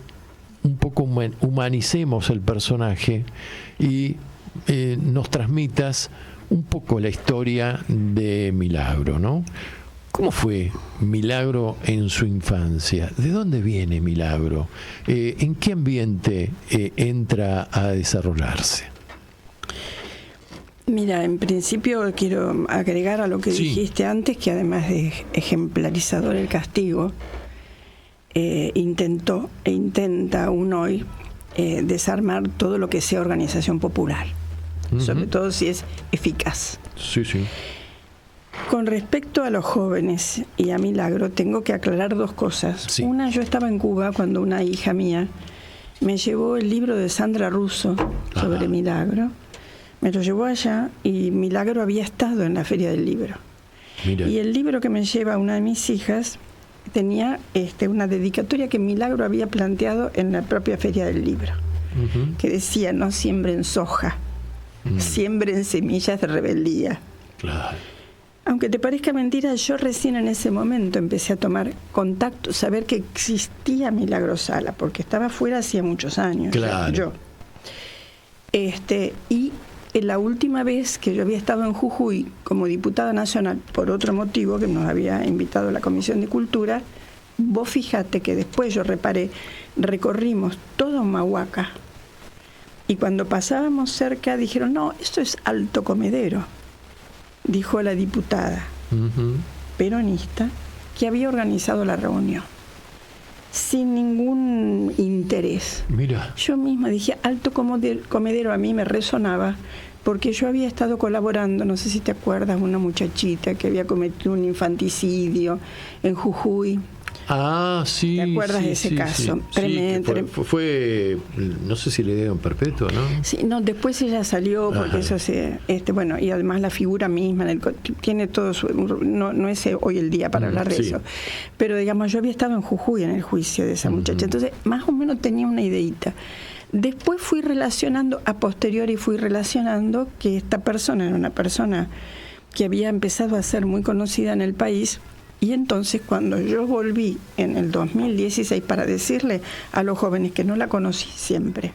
un poco humanicemos el personaje y nos transmitas un poco la historia de Milagro, ¿no? ¿Cómo fue Milagro en su infancia? ¿De dónde viene Milagro? ¿En qué ambiente entra a desarrollarse? Mira, en principio quiero agregar a lo que dijiste antes, que además de ejemplarizador el castigo, intentó e intenta aún hoy desarmar todo lo que sea organización popular, sobre todo si es eficaz. Sí, sí. Con respecto a los jóvenes y a Milagro, tengo que aclarar dos cosas. Sí. Una, yo estaba en Cuba cuando una hija mía me llevó el libro de Sandra Russo sobre Milagro. Me lo llevó allá y Milagro había estado en la Feria del Libro. Mira. Y el libro que me lleva una de mis hijas tenía una dedicatoria que Milagro había planteado en la propia Feria del Libro, que decía: no siembren soja, siembren semillas de rebeldía. Claro. Aunque te parezca mentira, yo recién en ese momento empecé a tomar contacto, saber que existía Milagro Sala, porque estaba fuera hacía muchos años. Claro. Yo. Y la última vez que yo había estado en Jujuy como diputada nacional, por otro motivo que nos había invitado la Comisión de Cultura, vos fíjate que después yo recorrimos todo Humahuaca, y cuando pasábamos cerca dijeron, no, esto es Alto Comedero, dijo la diputada peronista que había organizado la reunión, sin ningún interés. Mira. Yo misma dije, Alto Comedero, a mí me resonaba, porque yo había estado colaborando, no sé si te acuerdas, una muchachita que había cometido un infanticidio en Jujuy. Ah, sí. ¿Te acuerdas de ese caso? Sí, Tremendo. fue, no sé si le dieron perpetuo, ¿no? Sí, no, después ella salió porque eso se, bueno, y además la figura misma tiene todo su, no es hoy el día para hablar de eso. Pero digamos, yo había estado en Jujuy en el juicio de esa muchacha, entonces más o menos tenía una ideita. Después fui relacionando, a posteriori fui relacionando que esta persona era una persona que había empezado a ser muy conocida en el país. Y entonces cuando yo volví en el 2016 para decirle a los jóvenes que no la conocí siempre,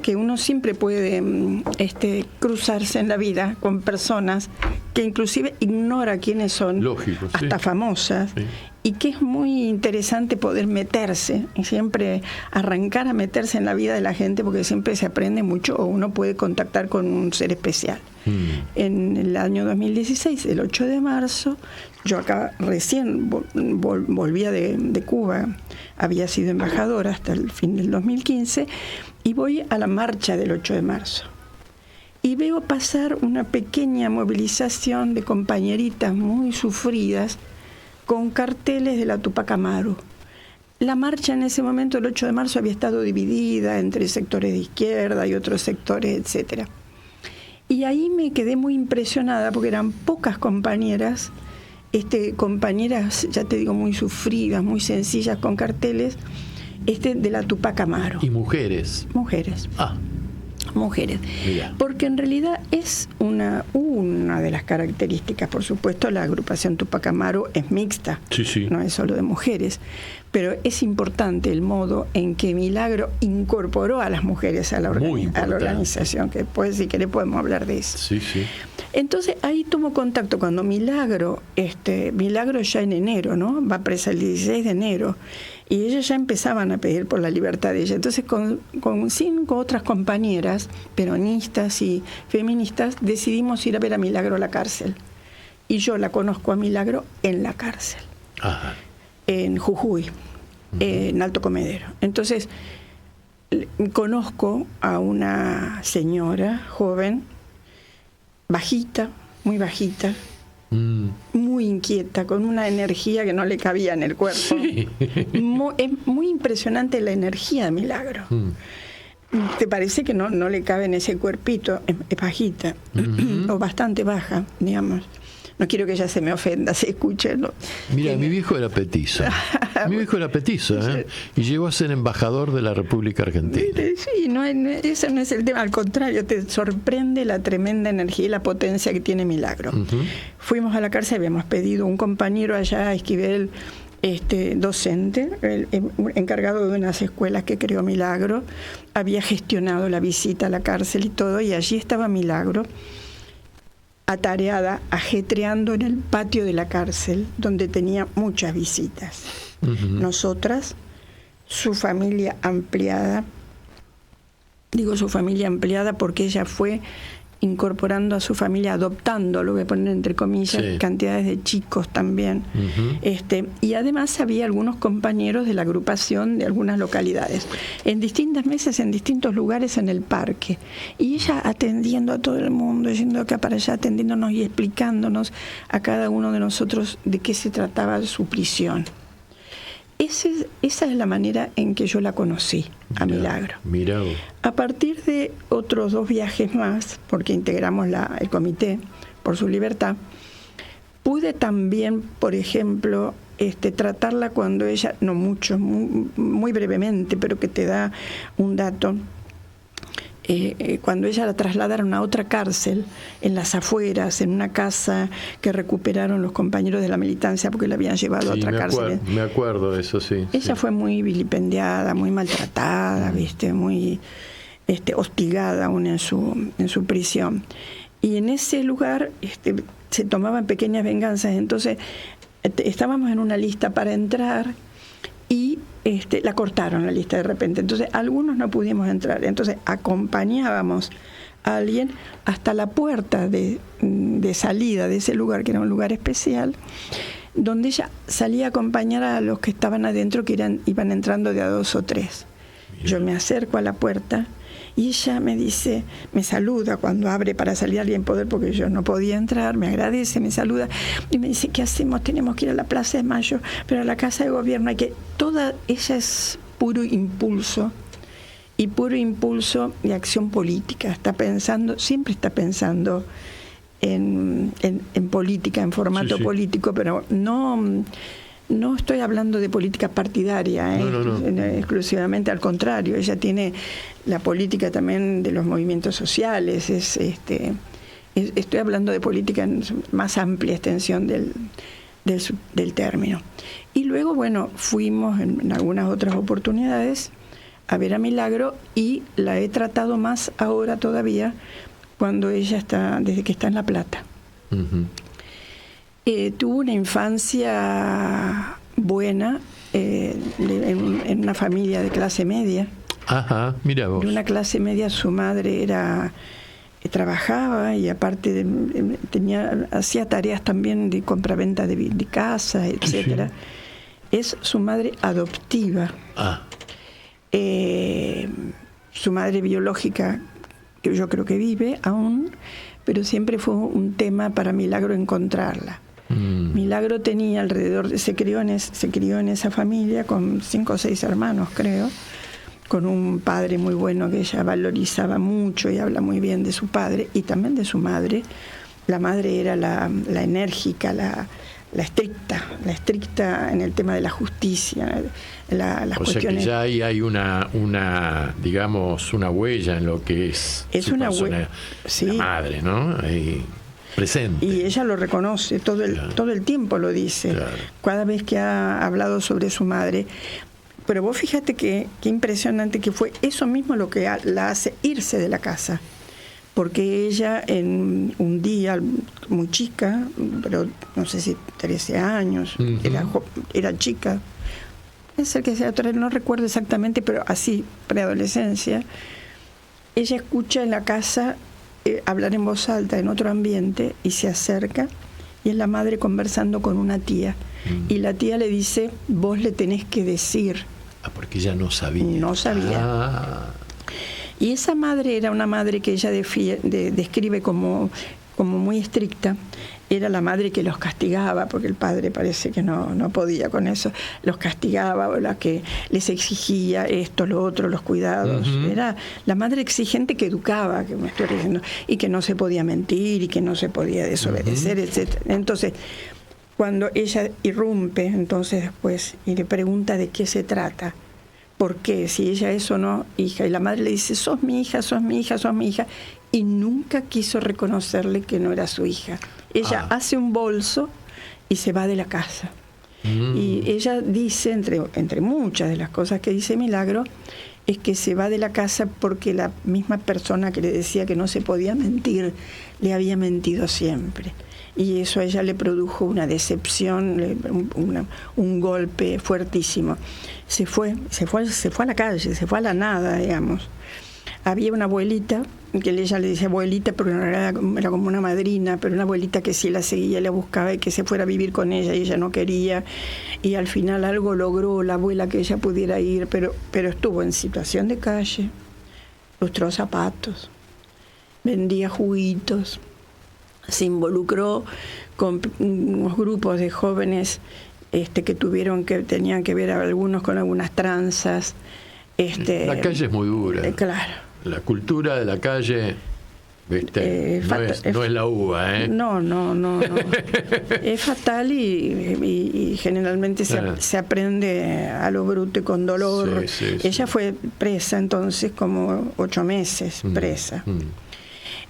que uno siempre puede cruzarse en la vida con personas que inclusive ignora quiénes son, lógico, hasta famosas, y que es muy interesante poder meterse, y siempre arrancar a meterse en la vida de la gente, porque siempre se aprende mucho o uno puede contactar con un ser especial. En el año 2016, el 8 de marzo, yo acá recién volvía de Cuba, había sido embajadora hasta el fin del 2015, y voy a la marcha del 8 de marzo. Y veo pasar una pequeña movilización de compañeritas muy sufridas con carteles de la Tupac Amaru. La marcha en ese momento, el 8 de marzo, había estado dividida entre sectores de izquierda y otros sectores, etcétera. Y ahí me quedé muy impresionada porque eran pocas compañeras, compañeras, ya te digo, muy sufridas, muy sencillas, con carteles de la Tupac Amaru. ¿Y mujeres? Mujeres. Mujeres. Mira. Porque en realidad es una de las características. Por supuesto, la agrupación Tupac Amaru es mixta, no es solo de mujeres, pero es importante el modo en que Milagro incorporó a las mujeres a la organización, que después, si querés, podemos hablar de eso. Sí. Entonces ahí tomo contacto cuando Milagro ya en enero, ¿no? Va presa el 16 de enero, y ellas ya empezaban a pedir por la libertad de ella. Entonces con 5 otras compañeras peronistas y feministas decidimos ir a ver a Milagro a la cárcel. Y yo la conozco a Milagro en la cárcel, en Jujuy, en Alto Comedero. Entonces conozco a una señora joven, bajita, muy bajita, muy inquieta, con una energía que no le cabía en el cuerpo. Es muy impresionante la energía de Milagro. ¿Te parece que no le cabe en ese cuerpito? Es bajita, o bastante baja, digamos. No quiero que ella se me ofenda, se escuche. Mira, mi viejo era petizo. Y llegó a ser embajador de la República Argentina. Sí, ese no es el tema. Al contrario, te sorprende la tremenda energía y la potencia que tiene Milagro. Fuimos a la cárcel, habíamos pedido un compañero allá, Esquivel, docente, encargado de unas escuelas que creó Milagro, había gestionado la visita a la cárcel y todo, y allí estaba Milagro, atareada, ajetreando en el patio de la cárcel, donde tenía muchas visitas. Nosotras, su familia ampliada, digo su familia ampliada porque ella fue incorporando a su familia, adoptando, lo voy a poner entre comillas, cantidades de chicos también. Y además había algunos compañeros de la agrupación de algunas localidades, en distintas mesas, en distintos lugares en el parque. Y ella atendiendo a todo el mundo, yendo acá para allá, atendiéndonos y explicándonos a cada uno de nosotros de qué se trataba su prisión. Esa es la manera en que yo la conocí, a Milagro. Mira. A partir de otros 2 viajes más, porque integramos el comité por su libertad, pude también, por ejemplo, tratarla cuando ella, no mucho, muy brevemente, pero que te da un dato, cuando ella la trasladaron a otra cárcel, en las afueras, en una casa que recuperaron los compañeros de la militancia porque la habían llevado a otra cárcel. Me acuerdo de eso, sí. Ella fue muy vilipendiada, muy maltratada, ¿viste? Muy... hostigada aún en su prisión. Y en ese lugar se tomaban pequeñas venganzas. Entonces estábamos en una lista para entrar y la cortaron la lista de repente. Entonces algunos no pudimos entrar. Entonces acompañábamos a alguien hasta la puerta de salida de ese lugar, que era un lugar especial, donde ella salía a acompañar a los que estaban adentro, que iban entrando de a 2 o 3. Yo me acerco a la puerta y ella me dice, me saluda cuando abre para salir alguien poder, porque yo no podía entrar, me agradece, me saluda y me dice, ¿qué hacemos? Tenemos que ir a la Plaza de Mayo, pero a la Casa de Gobierno hay que... Ella es puro impulso y acción política. Siempre está pensando en política, en formato político, pero no estoy hablando de política partidaria, exclusivamente, al contrario. Ella tiene la política también de los movimientos sociales. Estoy hablando de política en más amplia extensión del término. Y luego, bueno, fuimos en algunas otras oportunidades a ver a Milagro, y la he tratado más ahora todavía cuando ella desde que está en La Plata. Uh-huh. Tuvo una infancia buena en una familia de clase media. Ajá, mira vos. De una clase media, su madre trabajaba y aparte hacía tareas también de compraventa de casa, etcétera. Sí. Es su madre adoptiva. Su madre biológica, que yo creo que vive aún, pero siempre fue un tema para Milagro encontrarla. Milagro tenía alrededor, se crió en esa familia con 5 o 6 hermanos, creo, con un padre muy bueno que ella valorizaba mucho y habla muy bien de su padre y también de su madre. La madre era la enérgica, la estricta en el tema de la justicia, las cuestiones. Sea que ya ahí hay una digamos, una huella en lo que es una persona, sí. La madre, ¿no? Ahí presente. Y ella lo reconoce, todo el tiempo lo dice, claro. Cada vez que ha hablado sobre su madre. Pero vos fíjate qué impresionante que fue eso mismo lo que la hace irse de la casa. Porque ella en un día, muy chica, pero no sé si 13 años, uh-huh. era chica, puede ser que sea otra, no recuerdo exactamente, pero así, preadolescencia, ella escucha en la casa hablar en voz alta en otro ambiente y se acerca y es la madre conversando con una tía. Uh-huh. Y la tía le dice, vos le tenés que decir. Porque ella no sabía. No sabía. Y esa madre era una madre que ella describe como muy estricta. Era la madre que los castigaba, porque el padre parece que no podía con eso. Los castigaba, o la que les exigía esto, lo otro, los cuidados. Uh-huh. Era la madre exigente que educaba, que me estoy diciendo, y que no se podía mentir, y que no se podía desobedecer, uh-huh. etc. Entonces, cuando ella irrumpe, entonces después, y le pregunta de qué se trata, ¿por qué? Si ella es o no hija. Y la madre le dice, sos mi hija, sos mi hija, sos mi hija. Y nunca quiso reconocerle que no era su hija. Ella hace un bolso y se va de la casa. Y ella dice, entre muchas de las cosas que dice Milagro, es que se va de la casa porque la misma persona que le decía que no se podía mentir, le había mentido siempre. Y eso a ella le produjo una decepción, un golpe fuertísimo. Se fue a la calle, se fue a la nada, digamos. Había una abuelita, que ella le decía abuelita, pero en realidad era como una madrina, pero una abuelita que sí la seguía, la buscaba y que se fuera a vivir con ella, y ella no quería. Y al final algo logró la abuela que ella pudiera ir, pero estuvo en situación de calle, lustró zapatos, vendía juguitos, se involucró con unos grupos de jóvenes que tenían que ver algunos con algunas tranzas. La calle es muy dura. Claro. La cultura de la calle, ¿viste? No es la uva, ¿eh? No. Es fatal y generalmente se aprende a lo bruto y con dolor. Sí. Ella fue presa entonces como 8 meses presa.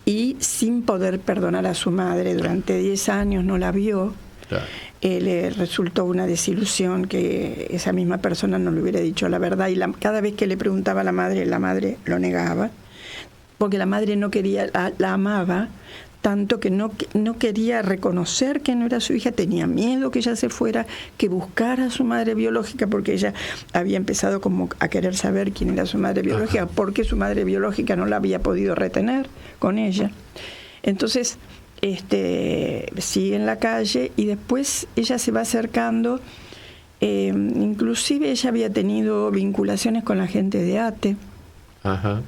Y sin poder perdonar a su madre, durante 10 años no la vio. Claro. Le resultó una desilusión que esa misma persona no le hubiera dicho la verdad, y cada vez que le preguntaba a la madre lo negaba. porque la madre no quería, la amaba tanto que no quería reconocer que no era su hija, tenía miedo que ella se fuera, que buscara a su madre biológica, porque ella había empezado como a querer saber quién era su madre biológica, porque su madre biológica no la había podido retener con ella. Entonces, sigue en la calle y después ella se va acercando, inclusive ella había tenido vinculaciones con la gente de ATE. Ajá.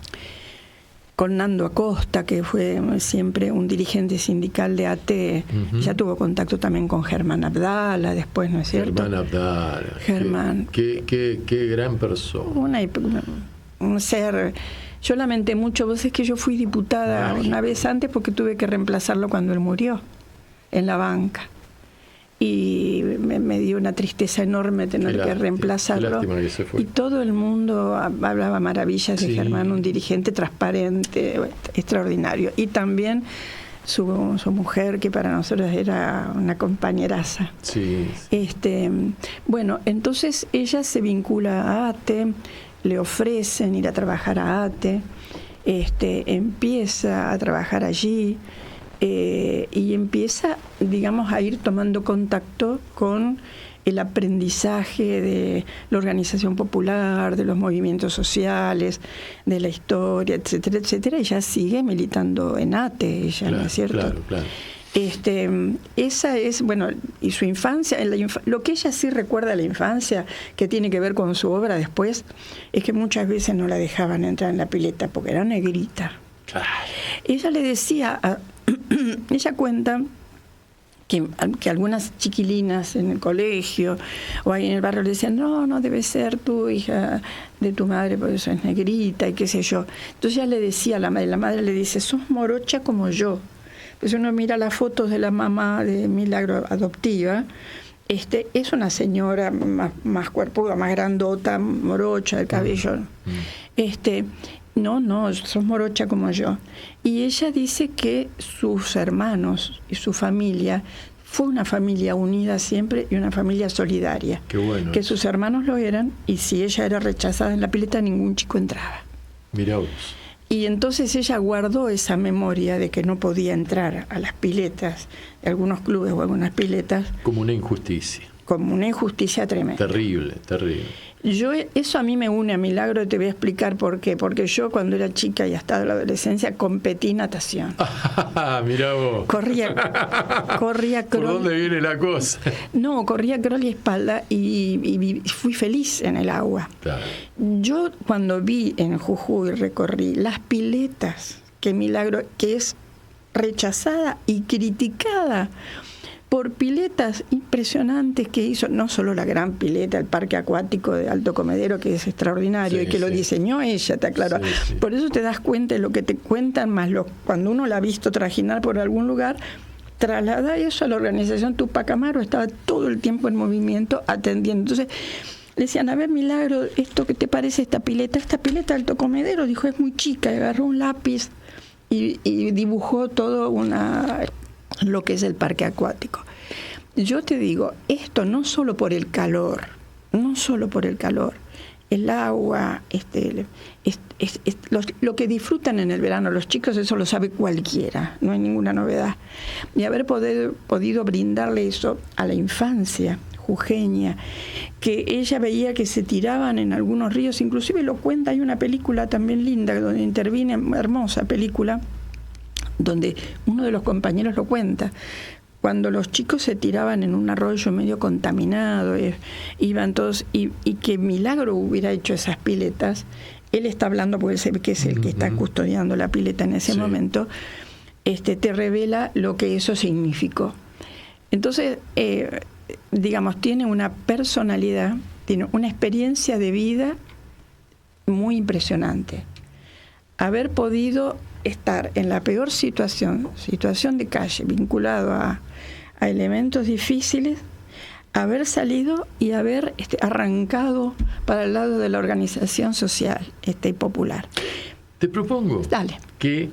Con Nando Acosta, que fue siempre un dirigente sindical de ATE. Ya tuvo contacto también con Germán Abdala después, ¿no es cierto? Germán Abdala. Germán. Qué gran persona. Un ser. Yo lamenté mucho, vos es que yo fui diputada una vez antes porque tuve que reemplazarlo cuando él murió, en la banca. Y me dio una tristeza enorme tener que reemplazarlo. Que se fue. Y todo el mundo hablaba maravillas de Germán, un dirigente transparente, extraordinario. Y también su mujer, que para nosotros era una compañeraza. Sí. Bueno, entonces ella se vincula a ATE, le ofrecen ir a trabajar a ATE, empieza a trabajar allí. Y empieza, digamos, a ir tomando contacto con el aprendizaje de la organización popular, de los movimientos sociales, de la historia, etcétera, etcétera, y ya sigue militando en ATE, ella, claro, ¿no es cierto? Claro. Esa es, bueno, y su infancia, lo que ella sí recuerda de la infancia, que tiene que ver con su obra después, es que muchas veces no la dejaban entrar en la pileta porque era negrita. Claro. Ella le decía, ella cuenta que algunas chiquilinas en el colegio o ahí en el barrio le decían, no debe ser tu hija de tu madre porque eso es negrita y qué sé yo. Entonces ella le decía a la madre le dice, sos morocha como yo. Pues uno mira las fotos de la mamá de Milagro adoptiva, es una señora más cuerpuda, más grandota, morocha, el cabello. No, sos morocha como yo. Y ella dice que sus hermanos y su familia fue una familia unida siempre y una familia solidaria. Qué bueno. Que sus hermanos lo eran y si ella era rechazada en la pileta, ningún chico entraba. Mirá vos. Y entonces ella guardó esa memoria de que no podía entrar a las piletas de algunos clubes o algunas piletas. Como una injusticia. Como una injusticia tremenda. Terrible. Eso a mí me une a Milagro y te voy a explicar por qué. Porque yo cuando era chica y hasta la adolescencia competí natación. Mirá vos. Corría crawl. ¿Por dónde viene la cosa? No, corría crawl y espalda y fui feliz en el agua. Claro. Yo cuando vi en Jujuy recorrí las piletas que Milagro, que es rechazada y criticada por piletas impresionantes que hizo, no solo la gran pileta, el parque acuático de Alto Comedero, que es extraordinario, y que lo diseñó ella, te aclaro. Sí. Por eso te das cuenta de lo que te cuentan, más cuando uno la ha visto trajinar por algún lugar, traslada eso a la organización Tupac Amaru, estaba todo el tiempo en movimiento atendiendo. Entonces, le decían, a ver, Milagro, ¿esto qué te parece esta pileta? Esta pileta de Alto Comedero, dijo, es muy chica, y agarró un lápiz y dibujó todo lo que es el parque acuático. Yo te digo, esto no solo por el calor, el agua, lo que disfrutan en el verano los chicos, eso lo sabe cualquiera, no hay ninguna novedad. Y haber podido brindarle eso a la infancia jujeña, que ella veía que se tiraban en algunos ríos, inclusive lo cuenta, hay una película también linda donde interviene, hermosa película, donde uno de los compañeros lo cuenta, cuando los chicos se tiraban en un arroyo medio contaminado, iban todos, y que Milagro hubiera hecho esas piletas, él está hablando porque él sabe que es el que está custodiando la pileta en ese momento, te revela lo que eso significó. Entonces, digamos, tiene una personalidad, tiene una experiencia de vida muy impresionante. Haber podido estar en la peor situación de calle, vinculado a elementos difíciles, haber salido y haber arrancado para el lado de la organización social y popular. Te propongo que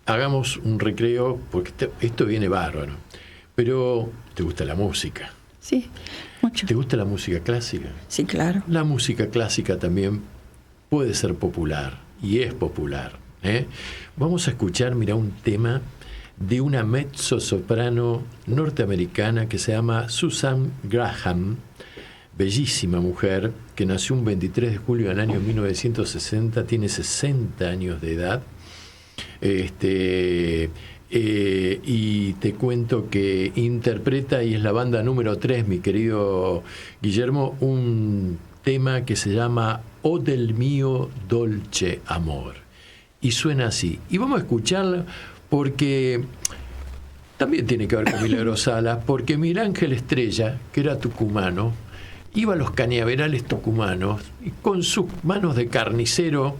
hagamos un recreo, porque esto viene bárbaro, pero ¿te gusta la música? Sí, mucho. ¿Te gusta la música clásica? Sí, claro. La música clásica también puede ser popular, y es popular. Vamos a escuchar, mira, un tema de una mezzosoprano norteamericana que se llama Susan Graham, bellísima mujer, que nació un 23 de julio del año 1960, tiene 60 años de edad. Y te cuento que interpreta, y es la banda número 3, mi querido Guillermo, un tema que se llama O del mio dolce amor, y suena así, y vamos a escucharla porque también tiene que ver con Milagros Sala, porque Miguel Ángel Estrella, que era tucumano, iba a los cañaverales tucumanos y con sus manos de carnicero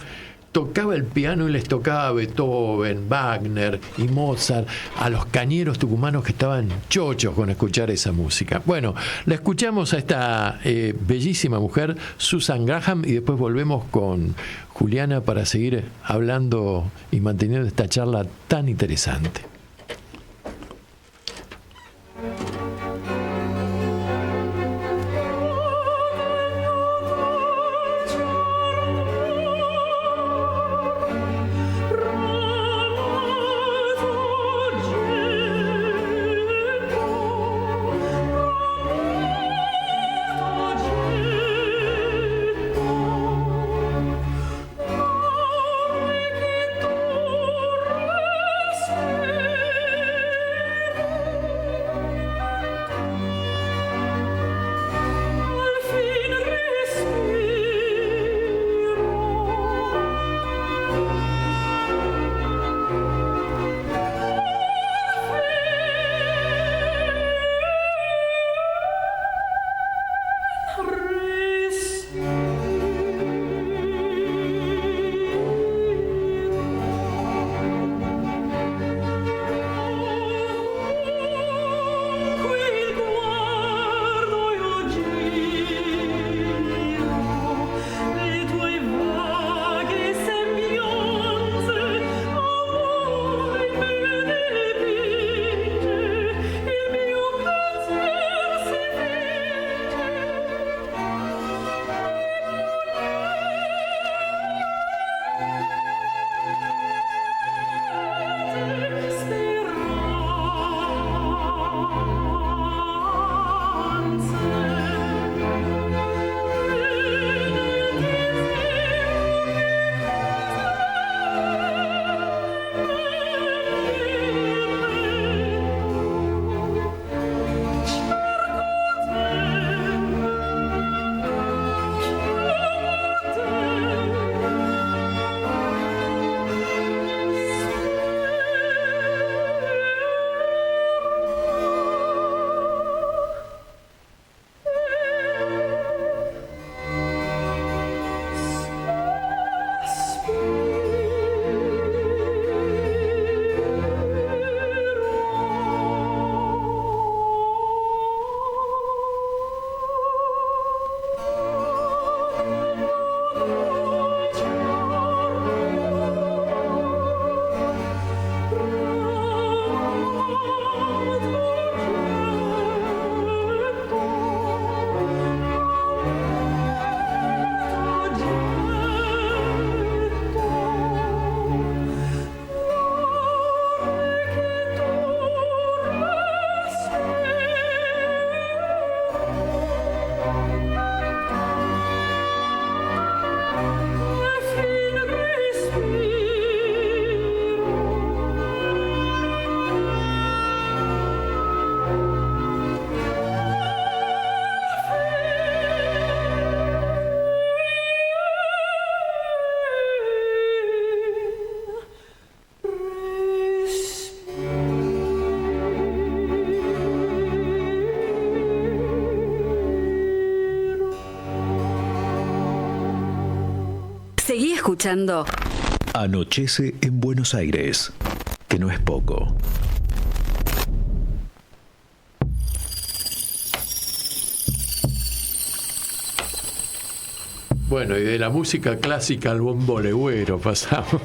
tocaba el piano y les tocaba Beethoven, Wagner y Mozart a los cañeros tucumanos que estaban chochos con escuchar esa música. Bueno, la escuchamos a esta bellísima mujer, Susan Graham, y después volvemos con Juliana para seguir hablando y manteniendo esta charla tan interesante. Seguí escuchando Anochece en Buenos Aires, que no es poco. Bueno, y de la música clásica al bombo legüero pasamos.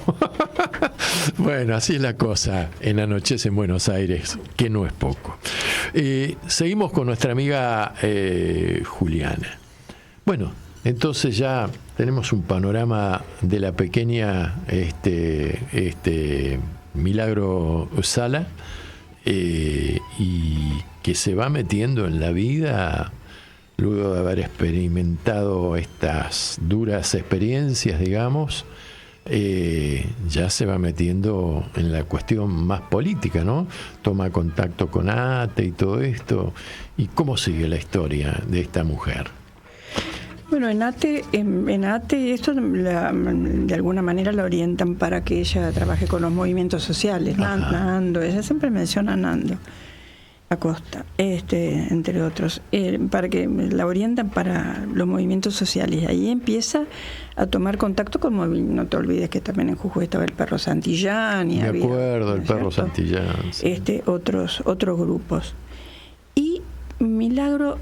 Bueno, así es la cosa en Anochece en Buenos Aires, que no es poco. Seguimos con nuestra amiga Juliana. Bueno, Entonces ya tenemos un panorama de la pequeña Milagro Sala, y que se va metiendo en la vida luego de haber experimentado estas duras experiencias, digamos. Ya se va metiendo en la cuestión más política, ¿no? Toma contacto con ATE y todo esto. ¿Y cómo sigue la historia de esta mujer? Bueno, en ATE esto de alguna manera la orientan para que ella trabaje con los movimientos sociales. Nando, ella siempre menciona a Nando Acosta, entre otros, para que la orientan para los movimientos sociales. Y ahí empieza a tomar contacto con no te olvides que también en Jujuy estaba el Perro Santillán y me acuerdo, el Perro Santillán, sí. Otros grupos. Y Milagro,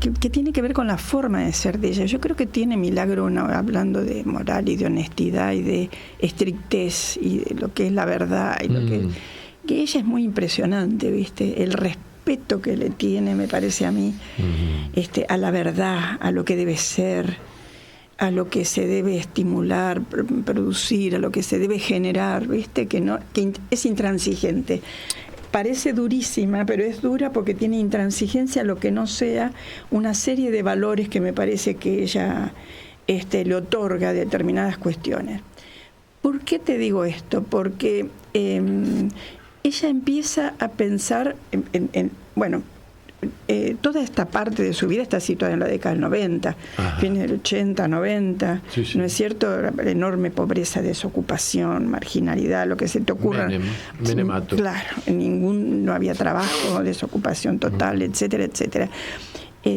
que tiene que ver con la forma de ser de ella. Yo creo que tiene Milagro, hablando de moral y de honestidad y de estrictez y de lo que es la verdad y lo que ella es muy impresionante, ¿viste? El respeto que le tiene, me parece a mí, a la verdad, a lo que debe ser, a lo que se debe estimular, producir, a lo que se debe generar, ¿viste? Que es intransigente. Parece durísima, pero es dura porque tiene intransigencia a lo que no sea una serie de valores que me parece que ella le otorga a determinadas cuestiones. ¿Por qué te digo esto? Porque ella empieza a pensar toda esta parte de su vida está situada en la década del 90, fines del 80, 90, sí. ¿No es cierto? La enorme pobreza, desocupación, marginalidad, lo que se te ocurra. Menemato. Claro, no había trabajo, desocupación total, etcétera, etcétera.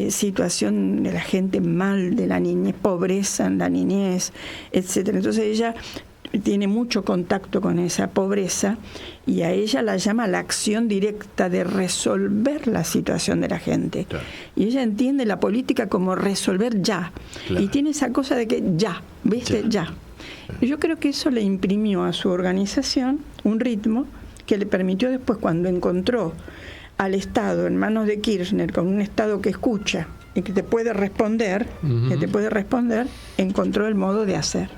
Situación de la gente mal de la niñez, pobreza en la niñez, etcétera. Entonces ella tiene mucho contacto con esa pobreza y a ella la llama la acción directa de resolver la situación de la gente. Claro. Y ella entiende la política como resolver ya. Claro. Y tiene esa cosa de que ya, ¿viste? Ya. Yo creo que eso le imprimió a su organización un ritmo que le permitió después, cuando encontró al Estado en manos de Kirchner, con un Estado que escucha y que te puede responder, encontró el modo de hacer.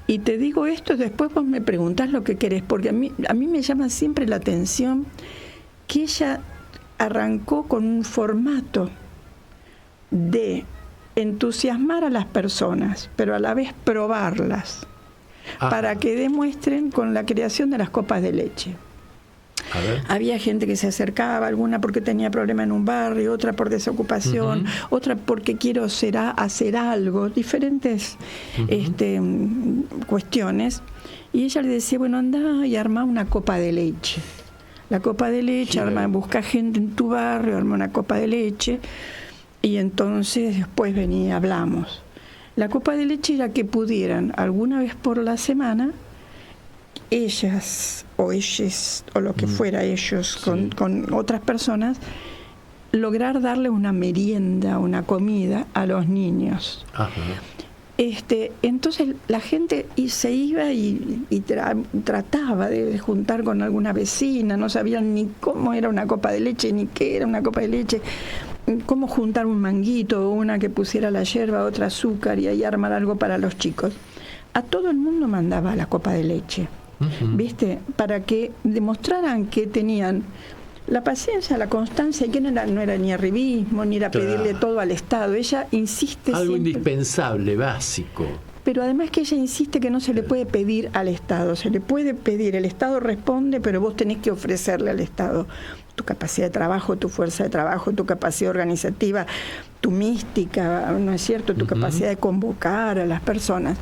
Y te digo esto, después vos me preguntás lo que querés, porque a mí me llama siempre la atención que ella arrancó con un formato de entusiasmar a las personas, pero a la vez probarlas, para que demuestren con la creación de las copas de leche. Había gente que se acercaba, alguna porque tenía problema en un barrio, otra por desocupación, otra porque quiero hacer algo, diferentes cuestiones. Y ella le decía, bueno, anda y arma una copa de leche. La copa de leche, busca gente en tu barrio, arma una copa de leche, y entonces después venía, hablamos. La copa de leche era que pudieran alguna vez por la semana ellas o lo que fuera ellos con otras personas, lograr darle una merienda, una comida a los niños. Entonces la gente se iba y trataba de juntar con alguna vecina, no sabían ni cómo era una copa de leche, ni qué era una copa de leche, cómo juntar un manguito, una que pusiera la yerba, otra azúcar, y ahí armar algo para los chicos. A todo el mundo mandaba la copa de leche. ¿Viste? Para que demostraran que tenían la paciencia, la constancia, y que no era ni arribismo, ni era pedirle todo al Estado. Ella insiste algo siempre, indispensable, básico. Pero además que ella insiste que no se le puede pedir al Estado, se le puede pedir, el Estado responde, pero vos tenés que ofrecerle al Estado tu capacidad de trabajo, tu fuerza de trabajo, tu capacidad organizativa, tu mística, ¿no es cierto? Tu capacidad de convocar a las personas.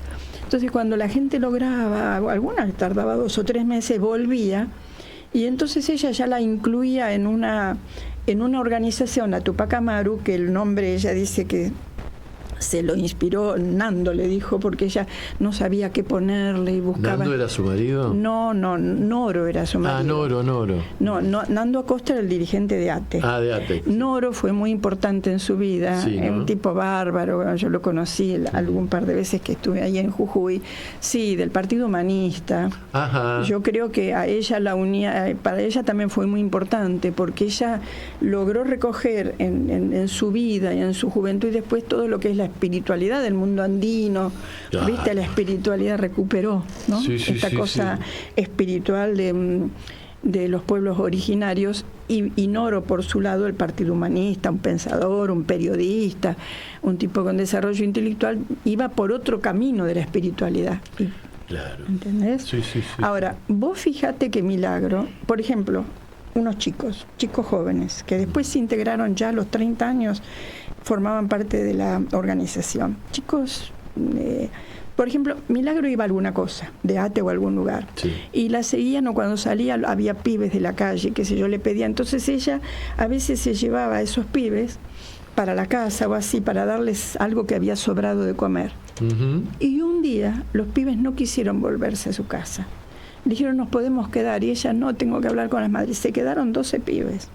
Entonces cuando la gente lograba, algunas tardaba 2 o 3 meses, volvía, y entonces ella ya la incluía en una organización, la Tupac Amaru, que el nombre ella dice que se lo inspiró, Nando le dijo, porque ella no sabía qué ponerle y buscaba. ¿Nando era su marido? No, Noro era su marido. Noro. No, Nando Acosta era el dirigente de ATE. De ATE. Noro fue muy importante en su vida, sí, ¿no? Un tipo bárbaro, yo lo conocí algún par de veces que estuve ahí en Jujuy, sí, del Partido Humanista. Yo creo que a ella la unía, para ella también fue muy importante, porque ella logró recoger en su vida y en su juventud y después todo lo que es la espiritualidad del mundo andino, Claro. viste, la espiritualidad recuperó, ¿no? Sí, sí, esta sí, cosa sí. espiritual de los pueblos originarios, y Noro, por su lado, el Partido Humanista, un pensador, un periodista, un tipo con desarrollo intelectual, iba por otro camino de la espiritualidad. Claro. ¿Entendés? Sí, sí, sí. Ahora, vos fíjate que Milagro, por ejemplo, unos chicos jóvenes, que después se integraron ya a los 30 años, formaban parte de la organización. Chicos, por ejemplo, Milagro iba a alguna cosa, de ATE o a algún lugar, Sí. y la seguían, o cuando salía había pibes de la calle, qué sé yo, le pedía. Entonces ella a veces se llevaba a esos pibes para la casa o así, para darles algo que había sobrado de comer. Ujú. Y un día los pibes no quisieron volverse a su casa. Dijeron, nos podemos quedar. Y ella, no, tengo que hablar con las madres. Se quedaron 12 pibes.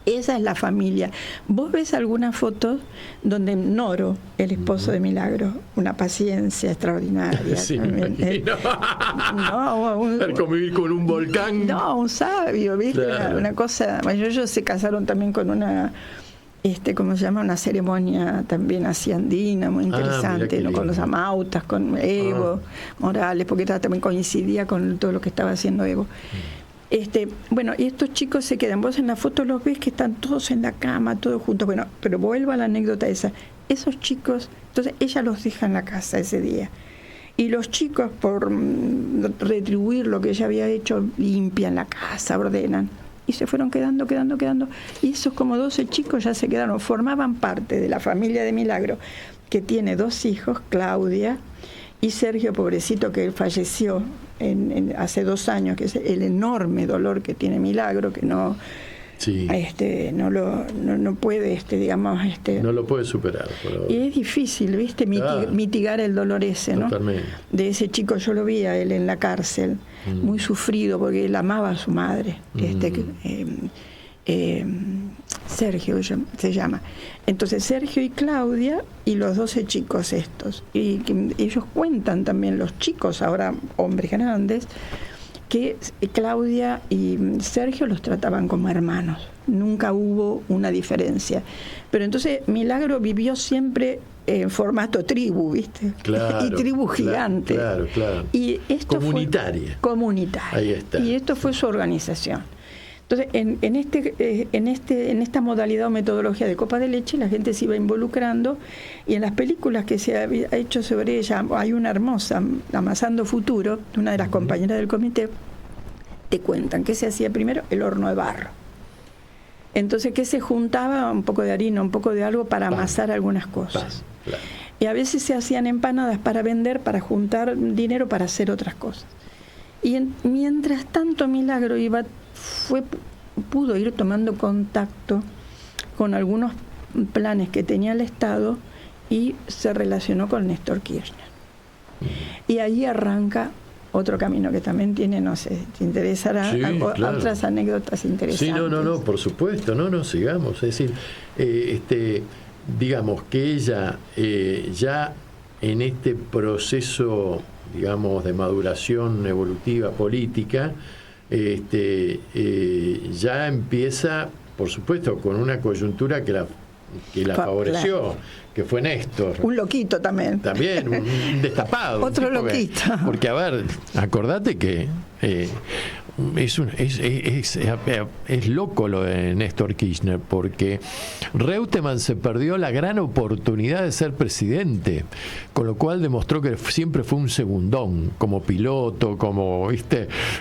Esa es la familia. Vos ves algunas fotos donde Noro, el esposo de Milagro, una paciencia extraordinaria. Sí, no, convivir con un volcán. No, un sabio, ¿viste? Claro. Una cosa. Bueno, ellos se casaron también con una, ¿cómo se llama? Una ceremonia también así andina, muy mira interesante, qué ¿no? Con lindo. los amautas, con Evo Morales, porque también coincidía con todo lo que estaba haciendo Evo. Bueno, y estos chicos se quedan, vos en la foto los ves que están todos en la cama, todos juntos. Bueno, pero vuelvo a la anécdota esa. Esos chicos, entonces ella los deja en la casa ese día. Y los chicos, por retribuir lo que ella había hecho, limpian la casa, ordenan. Y se fueron quedando. Y esos como 12 chicos ya se quedaron, formaban parte de la familia de Milagro, que tiene 2 hijos, Claudia y Sergio, pobrecito, que él falleció hace 2 años, que es el enorme dolor que tiene Milagro, que no, Sí. no puede, digamos, No lo puede superar. y es difícil, ¿viste? Claro. Mitigar el dolor ese, ¿no? Totalmente. De ese chico, yo lo vi a él en la cárcel, muy sufrido, porque él amaba a su madre, Sergio se llama. Entonces Sergio y Claudia y los 12 chicos estos, y que ellos cuentan también, los chicos, ahora hombres grandes, que Claudia y Sergio los trataban como hermanos, nunca hubo una diferencia. Pero entonces Milagro vivió siempre en formato tribu, ¿viste? Claro, y tribu gigante. Claro. Y esto Comunitaria. fue comunitaria. Ahí está. Y esto fue su organización. Entonces, en esta modalidad o metodología de copa de leche, la gente se iba involucrando, y en las películas que se ha hecho sobre ella, hay una hermosa, Amasando Futuro, una de las compañeras del comité, te cuentan que se hacía primero el horno de barro. Entonces, que se juntaba un poco de harina, un poco de algo para amasar algunas cosas. Claro. Y a veces se hacían empanadas para vender, para juntar dinero para hacer otras cosas. Y mientras tanto Milagro pudo ir tomando contacto con algunos planes que tenía el Estado y se relacionó con Néstor Kirchner. Y ahí arranca otro camino que también tiene, no sé, te interesará, Sí, claro. otras anécdotas interesantes. Sí, no, por supuesto, sigamos. Es decir, digamos que ella ya en este proceso, digamos, de maduración evolutiva política, ya empieza, por supuesto, con una coyuntura que la favoreció, claro. Que fue Néstor. Un loquito también. También, un destapado. Otro un tipo loquito. Porque, a ver, acordate que es loco lo de Néstor Kirchner, porque Reutemann se perdió la gran oportunidad de ser presidente, con lo cual demostró que siempre fue un segundón, como piloto,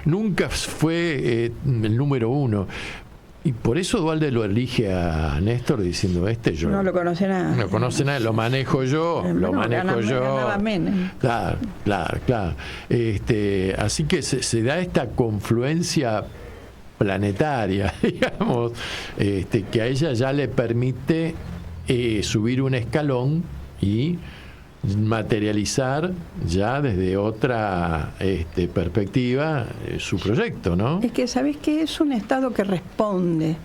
nunca fue el número 1. Y por eso Duhalde lo elige a Néstor diciendo, yo no lo conoce nada. No conoce nada, lo manejo yo, Ganaba Menem. Claro. Así que se da esta confluencia planetaria, digamos, que a ella ya le permite subir un escalón y materializar ya desde otra perspectiva su proyecto, ¿no? Es que, ¿sabés qué? Es un Estado que responde.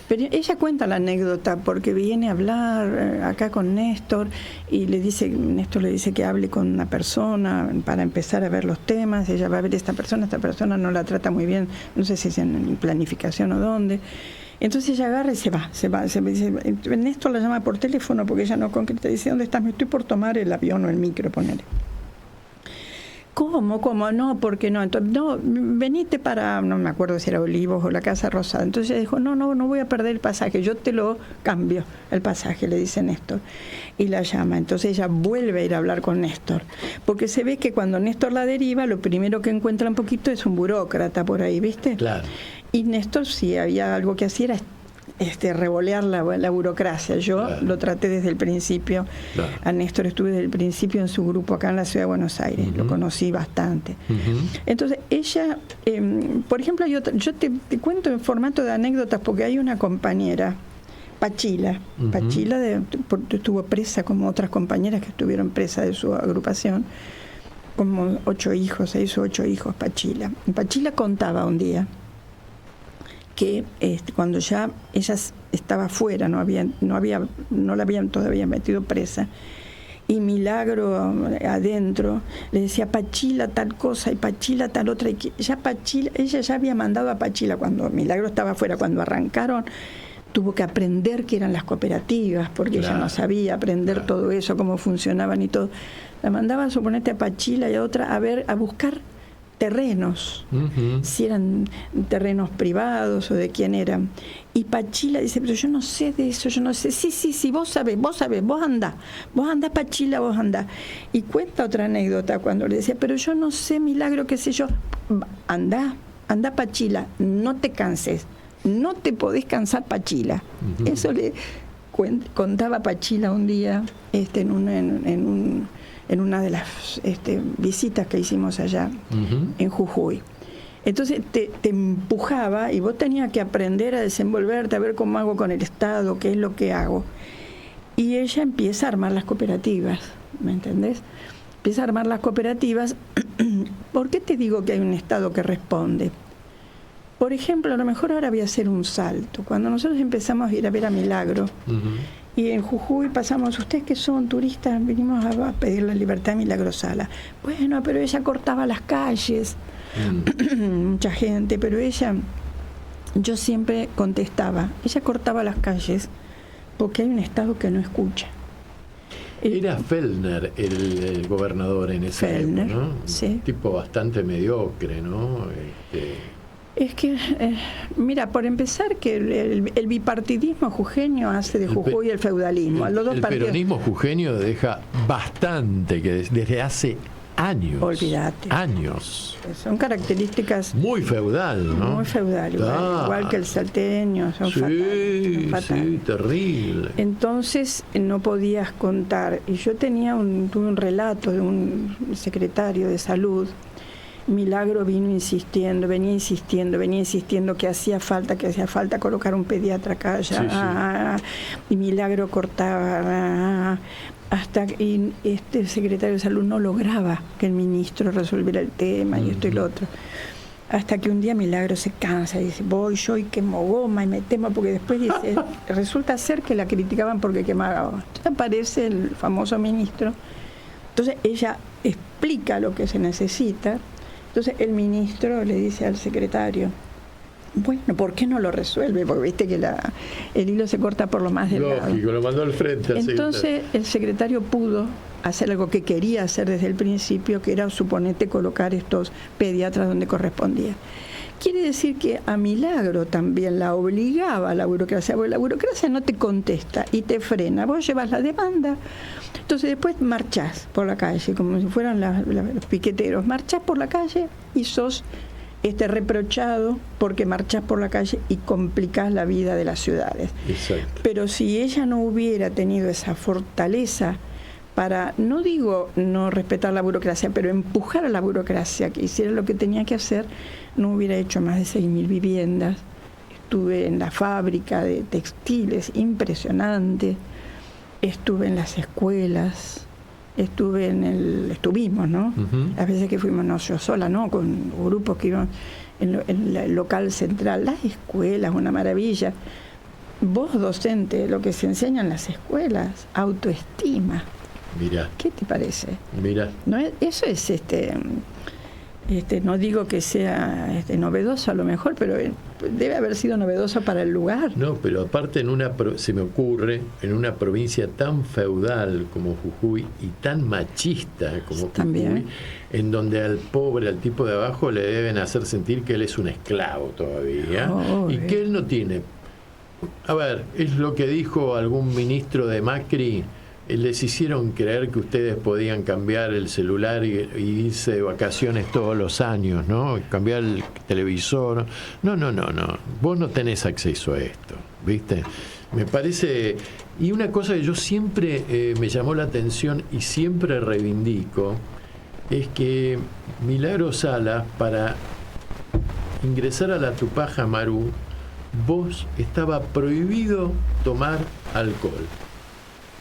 Pero ella cuenta la anécdota porque viene a hablar acá con Néstor y Néstor le dice que hable con una persona para empezar a ver los temas. Ella va a ver esta persona no la trata muy bien, no sé si es en planificación o dónde. Entonces ella agarra y se va. Dice, Néstor la llama por teléfono porque ella no concreta. Dice, ¿dónde estás? Me estoy por tomar el avión o el micro, ponele. ¿Cómo? No, porque no. Entonces, no, venite para, no me acuerdo si era Olivos o la Casa Rosada. Entonces ella dijo, no voy a perder el pasaje, yo te lo cambio, el pasaje, le dice Néstor. Y la llama. Entonces ella vuelve a ir a hablar con Néstor. Porque se ve que cuando Néstor la deriva, lo primero que encuentra un poquito es un burócrata por ahí, ¿viste? Claro. Y Néstor, si había algo que hacía, era revolear la burocracia. Yo lo traté desde el principio. Claro. A Néstor estuve desde el principio en su grupo acá en la ciudad de Buenos Aires. Lo conocí bastante. Entonces, ella, por ejemplo, yo te cuento en formato de anécdotas porque hay una compañera, Pachila. Pachila estuvo presa como otras compañeras que estuvieron presas de su agrupación. Como 8 hijos, 6 o 8 hijos, Pachila. Y Pachila contaba un día que cuando ya ella estaba afuera, no la habían todavía metido presa, y Milagro adentro le decía Pachila tal cosa y Pachila tal otra, y que ella ya había mandado a Pachila cuando Milagro estaba afuera, cuando arrancaron, tuvo que aprender qué eran las cooperativas, porque ella no sabía aprender todo eso, cómo funcionaban y todo. La mandaba, suponete, a Pachila y a otra a buscar terrenos, si eran terrenos privados o de quién eran. Y Pachila dice, pero yo no sé de eso, yo no sé. Sí, vos sabés, vos andá Pachila, vos andá. Y cuenta otra anécdota cuando le decía, pero yo no sé, Milagro, qué sé yo. Andá Pachila, no te canses, no te podés cansar, Pachila. Eso le contaba Pachila un día en una de las visitas que hicimos allá en Jujuy. Entonces te empujaba y vos tenías que aprender a desenvolverte, a ver cómo hago con el Estado, qué es lo que hago. Y ella empieza a armar las cooperativas, ¿me entendés? Empieza a armar las cooperativas. ¿Por qué te digo que hay un Estado que responde? Por ejemplo, a lo mejor ahora voy a hacer un salto. Cuando nosotros empezamos a ir a ver a Milagro, y en Jujuy pasamos, ustedes que son turistas, vinimos a pedir la libertad de Milagro Sala. Bueno, pero ella cortaba las calles, mucha gente, pero yo siempre contestaba, ella cortaba las calles porque hay un Estado que no escucha. Era Fellner el gobernador en esa época, ¿no? Sí. Un tipo bastante mediocre, ¿no? Es que, mira, por empezar, que el bipartidismo jujeño hace de Jujuy el feudalismo. El peronismo jujeño deja bastante, que desde hace años. Olvídate. Años. Son características... Muy feudal, ¿no? Muy feudal, igual que el salteño. Son fatales. Sí, terrible. Entonces no podías contar. Y yo tuve un relato de un secretario de salud. Milagro venía insistiendo que hacía falta colocar un pediatra acá, y Milagro cortaba, hasta que este secretario de salud no lograba que el ministro resolviera el tema y esto y lo otro. Hasta que un día Milagro se cansa y dice, voy yo y quemo goma y me temo, porque después dice, resulta ser que la criticaban porque quemaba goma. Entonces aparece el famoso ministro, entonces ella explica lo que se necesita. Entonces el ministro le dice al secretario, bueno, ¿por qué no lo resuelve? Porque viste que el hilo se corta por lo más delgado. Lógico, lo mandó al frente. Entonces el secretario pudo hacer algo que quería hacer desde el principio, que era, suponete, colocar estos pediatras donde correspondía. Quiere decir que a Milagro también la obligaba la burocracia, porque la burocracia no te contesta y te frena. Vos llevas la demanda, entonces después marchás por la calle, como si fueran los piqueteros. Marchás por la calle y sos reprochado porque marchás por la calle y complicás la vida de las ciudades. Exacto. Pero si ella no hubiera tenido esa fortaleza para, no digo no respetar la burocracia, pero empujar a la burocracia que hiciera lo que tenía que hacer, no hubiera hecho más de 6.000 viviendas. Estuve en la fábrica de textiles, impresionante. Estuve en las escuelas, estuvimos, ¿no? Las veces que fuimos, no yo sola, ¿no? Con grupos que iban en el local central, las escuelas, una maravilla. Vos, docente, lo que se enseña en las escuelas, autoestima. Mira. ¿Qué te parece? Mira. ¿No? Eso es No digo que sea novedoso a lo mejor, pero debe haber sido novedoso para el lugar. No, pero aparte se me ocurre, en una provincia tan feudal como Jujuy y tan machista como Jujuy, también, en donde al pobre, al tipo de abajo, le deben hacer sentir que él es un esclavo todavía, y que él no tiene... A ver, es lo que dijo algún ministro de Macri: les hicieron creer que ustedes podían cambiar el celular y irse de vacaciones todos los años, ¿no? Cambiar el televisor. No. Vos no tenés acceso a esto, ¿viste? Me parece... Y una cosa que yo siempre me llamó la atención y siempre reivindico es que Milagro Sala, para ingresar a la Tupac Amaru, vos estaba prohibido tomar alcohol.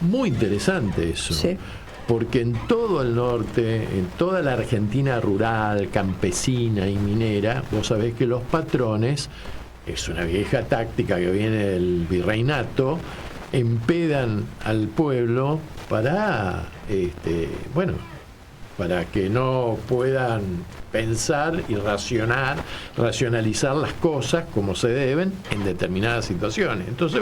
Muy interesante eso, sí. Porque en todo el norte, en toda la Argentina rural, campesina y minera, vos sabés que los patrones, es una vieja táctica que viene del virreinato, empedan al pueblo para, para que no puedan pensar y racionalizar las cosas como se deben en determinadas situaciones. Entonces,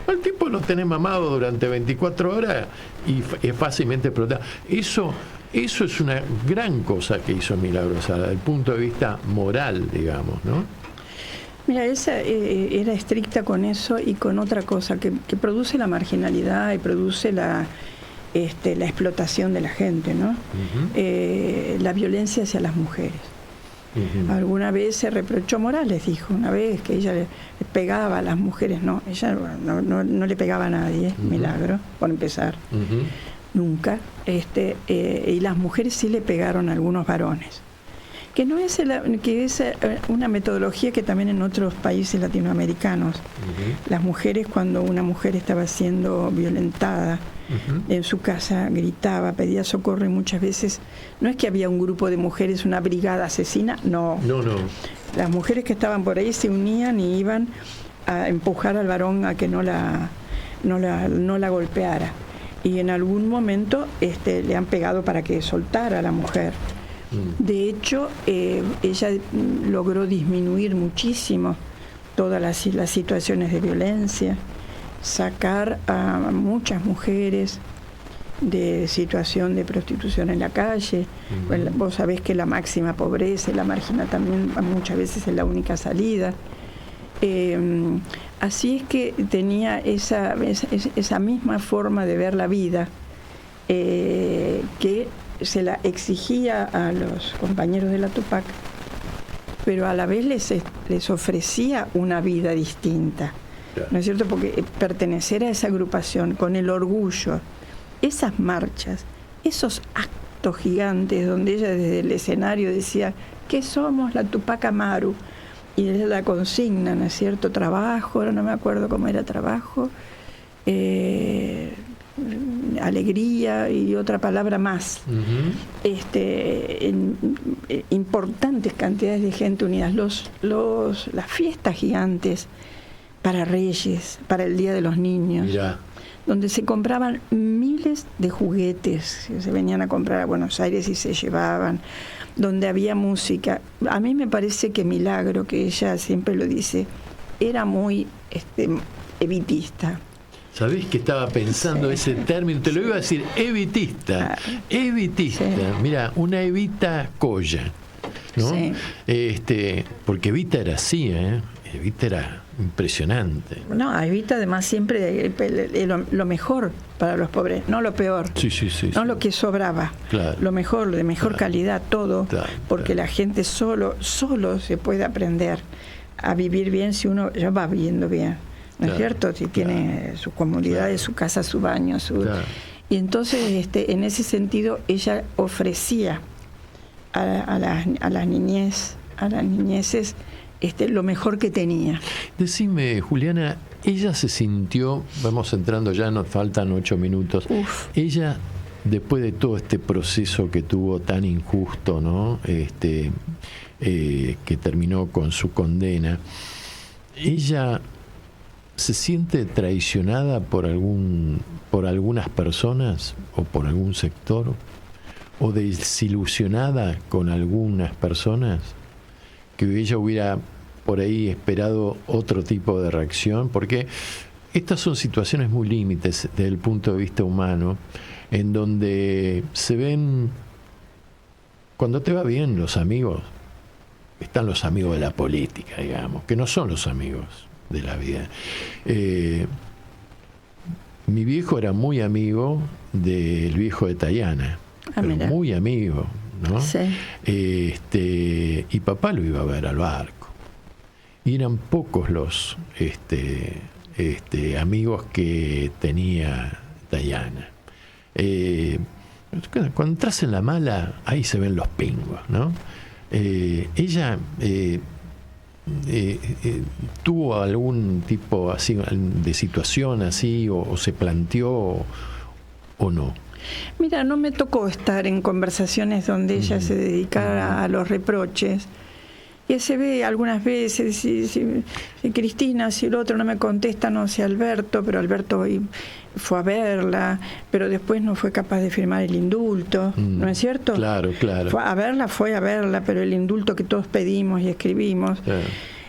el tipo lo tenés mamado durante 24 horas y es fácilmente explotado. Eso es una gran cosa que hizo Milagro Sala, desde el punto de vista moral, digamos, ¿no? Mira, esa era estricta con eso y con otra cosa, que produce la marginalidad y produce la explotación de la gente, ¿no? La violencia hacia las mujeres. Alguna vez se reprochó Morales, dijo una vez que ella le pegaba a las mujeres. No, ella no le pegaba a nadie, Milagro, por empezar. Nunca. Y las mujeres sí le pegaron a algunos varones. Que no es que es una metodología que también en otros países latinoamericanos, las mujeres, cuando una mujer estaba siendo violentada en su casa, gritaba, pedía socorro, y muchas veces no es que había un grupo de mujeres, una brigada asesina, no. Las mujeres que estaban por ahí se unían y iban a empujar al varón a que no la golpeara, y en algún momento le han pegado para que soltara a la mujer. De hecho, ella logró disminuir muchísimo todas las situaciones de violencia, sacar a muchas mujeres de situación de prostitución en la calle. Bueno, vos sabés que la máxima pobreza y la marginal también muchas veces es la única salida. Así es que tenía esa misma forma de ver la vida, que se la exigía a los compañeros de la Tupac, pero a la vez les ofrecía una vida distinta, ¿no es cierto? Porque pertenecer a esa agrupación con el orgullo, esas marchas, esos actos gigantes donde ella desde el escenario decía que somos la Tupac Amaru, y ella la consigna, ¿no es cierto? Trabajo, ahora no me acuerdo cómo era, trabajo, alegría y otra palabra más. Importantes cantidades de gente unidas, las fiestas gigantes para Reyes, para el Día de los Niños. Mirá. Donde se compraban miles de juguetes que se venían a comprar a Buenos Aires y se llevaban, donde había música. A mí me parece que Milagro, que ella siempre lo dice, era muy evitista. ¿Sabés que estaba pensando ese término? Te lo iba a decir, evitista. Evitista. Sí. Mira, una Evita Colla, ¿no? Sí. Porque Evita era así, Evita era impresionante. No, Evita además siempre lo mejor para los pobres, no lo peor. No lo que sobraba. Claro. Lo mejor, lo de mejor calidad, todo. Porque la gente solo se puede aprender a vivir bien si uno ya va viviendo bien. ¿No es cierto? Si tiene sus comodidades, su casa, su baño, y entonces en ese sentido ella ofrecía a las niñeces lo mejor que tenía. Decime, Juliana, ella se sintió, vamos entrando ya, nos faltan 8 minutos. Ella, después de todo este proceso que tuvo tan injusto, ¿no? Que terminó con su condena, ella ¿se siente traicionada por algunas personas o por algún sector? o desilusionada con algunas personas, que ella hubiera por ahí esperado otro tipo de reacción, porque estas son situaciones muy límites desde el punto de vista humano, en donde se ven, cuando te va bien, los amigos, están los amigos de la política, digamos, que no son los amigos de la vida. Mi viejo era muy amigo del viejo de Tayana, pero muy amigo, ¿no? Sí. Y papá lo iba a ver al barco. Y eran pocos los amigos que tenía Tayana. Cuando entras en la mala, ahí se ven los pingos, ¿no? Ella tuvo algún tipo así de situación así, o se planteó o no. Mira, no me tocó estar en conversaciones donde ella se dedicara a los reproches. Y se ve algunas veces, si Cristina, si el otro no me contesta, no sé, Alberto, pero Alberto hoy fue a verla, pero después no fue capaz de firmar el indulto, ¿no es cierto? Claro. Fue a verla, pero el indulto que todos pedimos y escribimos,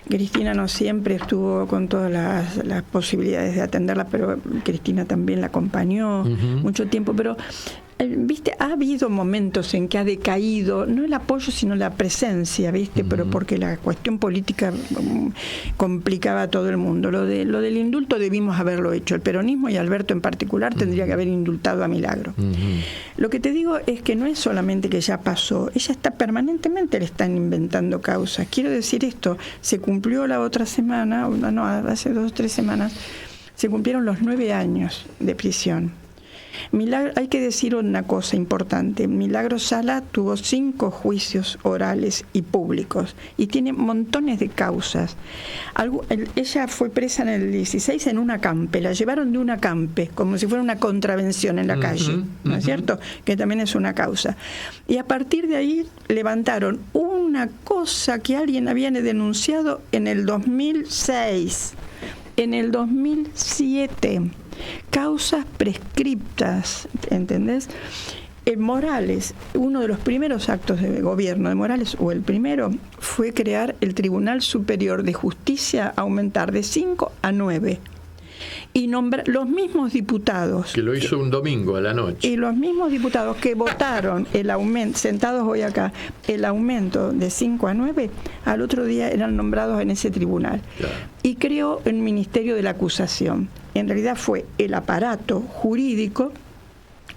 Cristina no siempre estuvo con todas las posibilidades de atenderla, pero Cristina también la acompañó mucho tiempo, pero viste, ha habido momentos en que ha decaído, no el apoyo, sino la presencia, viste, pero porque la cuestión política complicaba a todo el mundo. Lo del indulto debimos haberlo hecho. El peronismo y Alberto en particular tendría que haber indultado a Milagro. Lo que te digo es que no es solamente que ya pasó, ella está permanentemente, le están inventando causas. Quiero decir esto, se cumplió la otra semana, no, hace 2 o 3 semanas, se cumplieron los 9 años de prisión. Milagro, hay que decir una cosa importante, Milagro Sala tuvo 5 juicios orales y públicos y tiene montones de causas. Ella fue presa en el 16 en un acampe, la llevaron de un acampe como si fuera una contravención en la calle, ¿no es cierto? Que también es una causa. Y a partir de ahí levantaron una cosa que alguien había denunciado en el 2006, en el 2007, causas prescriptas, ¿entendés? Morales, uno de los primeros actos de gobierno de Morales, o el primero, fue crear el Tribunal Superior de Justicia, aumentar de 5 a 9. Y nombrar los mismos diputados. Que lo hizo un domingo a la noche. Y los mismos diputados que votaron el aumento, sentados hoy acá, el aumento de 5 a 9, al otro día eran nombrados en ese tribunal. Claro. Y creó el Ministerio de la Acusación. En realidad fue el aparato jurídico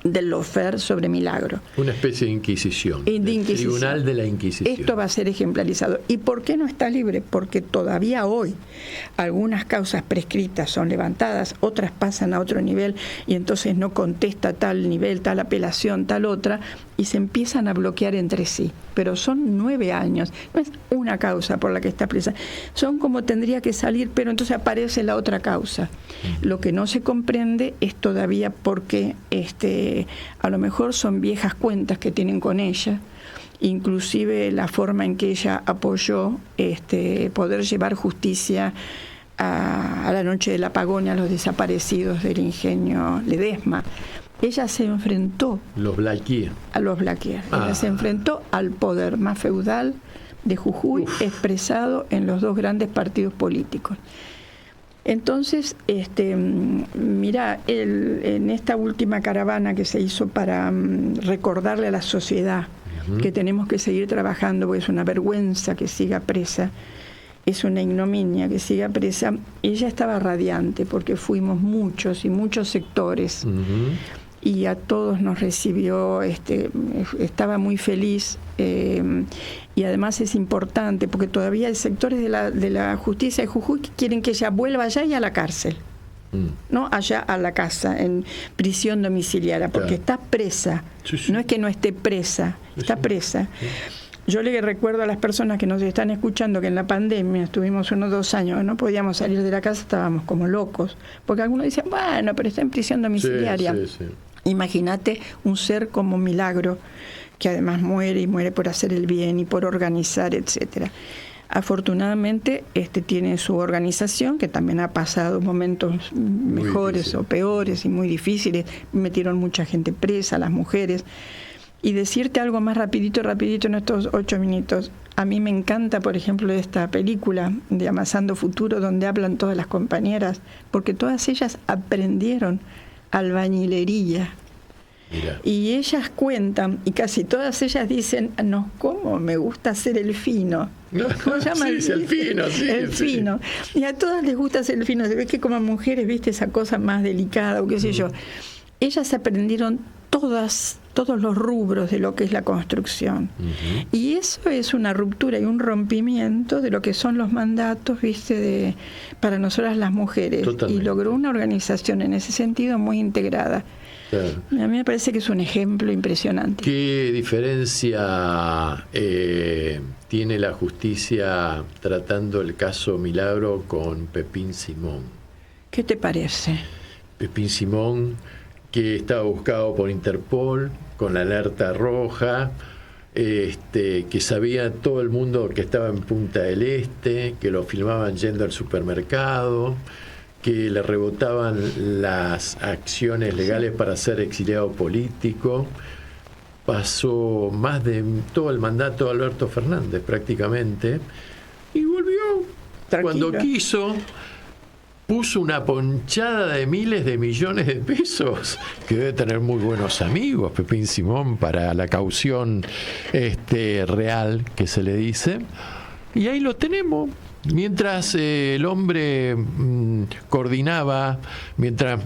del lawfare sobre Milagro. Una especie de inquisición. Tribunal de la Inquisición. Esto va a ser ejemplarizado. ¿Y por qué no está libre? Porque todavía hoy algunas causas prescritas son levantadas, otras pasan a otro nivel y entonces no contesta tal nivel, tal apelación, tal otra, y se empiezan a bloquear entre sí. Pero son 9 años. No es una causa por la que está presa. Son como tendría que salir, pero entonces aparece la otra causa. Lo que no se comprende es todavía por qué a lo mejor son viejas cuentas que tienen con ella, inclusive la forma en que ella apoyó poder llevar justicia a la noche del apagón, a los desaparecidos del ingenio Ledesma. Ella se enfrentó a los Blaquier. Ella se enfrentó al poder más feudal de Jujuy, expresado en los 2 grandes partidos políticos. Entonces, mira, en esta última caravana que se hizo para recordarle a la sociedad que tenemos que seguir trabajando, porque es una vergüenza que siga presa, es una ignominia que siga presa, ella estaba radiante porque fuimos muchos y muchos sectores. Y a todos nos recibió, estaba muy feliz, y además es importante porque todavía hay sectores de la justicia de Jujuy que quieren que ella vuelva allá y a la cárcel, no allá a la casa, en prisión domiciliaria, porque está presa, no es que no esté presa, está presa. Yo le recuerdo a las personas que nos están escuchando que en la pandemia estuvimos unos 2 años, no podíamos salir de la casa, estábamos como locos, porque algunos decían, bueno, pero está en prisión domiciliaria. Imagínate un ser como Milagro, que además muere y muere por hacer el bien y por organizar, etcétera. Afortunadamente tiene su organización, que también ha pasado momentos mejores o peores y muy difíciles. Metieron mucha gente presa, las mujeres. Y decirte algo más rapidito en estos 8 minutos. A mí me encanta, por ejemplo, esta película de Amasando Futuro, donde hablan todas las compañeras, porque todas ellas aprendieron albañilería. Mira. Y ellas cuentan, y casi todas ellas dicen, no, ¿cómo me gusta hacer el fino? ¿Cómo se llama? Sí, el fino, sí. El fino. Y a todas les gusta hacer el fino. Se ve que como mujeres, viste, esa cosa más delicada, o qué sé yo. Ellas aprendieron todos los rubros de lo que es la construcción. Y eso es una ruptura y un rompimiento de lo que son los mandatos, viste, para nosotras las mujeres. Totalmente. Y logró una organización en ese sentido muy integrada. Claro. A mí me parece que es un ejemplo impresionante. ¿Qué diferencia tiene la justicia tratando el caso Milagro con Pepín Simón? ¿Qué te parece? Pepín Simón, que estaba buscado por Interpol con la alerta roja, que sabía todo el mundo que estaba en Punta del Este, que lo filmaban yendo al supermercado, que le rebotaban las acciones legales para ser exiliado político. Pasó más de todo el mandato de Alberto Fernández prácticamente y volvió. Tranquilo. Cuando quiso, puso una ponchada de miles de millones de pesos, que debe tener muy buenos amigos Pepín Simón para la caución real que se le dice, y ahí lo tenemos. Mientras el hombre coordinaba, mientras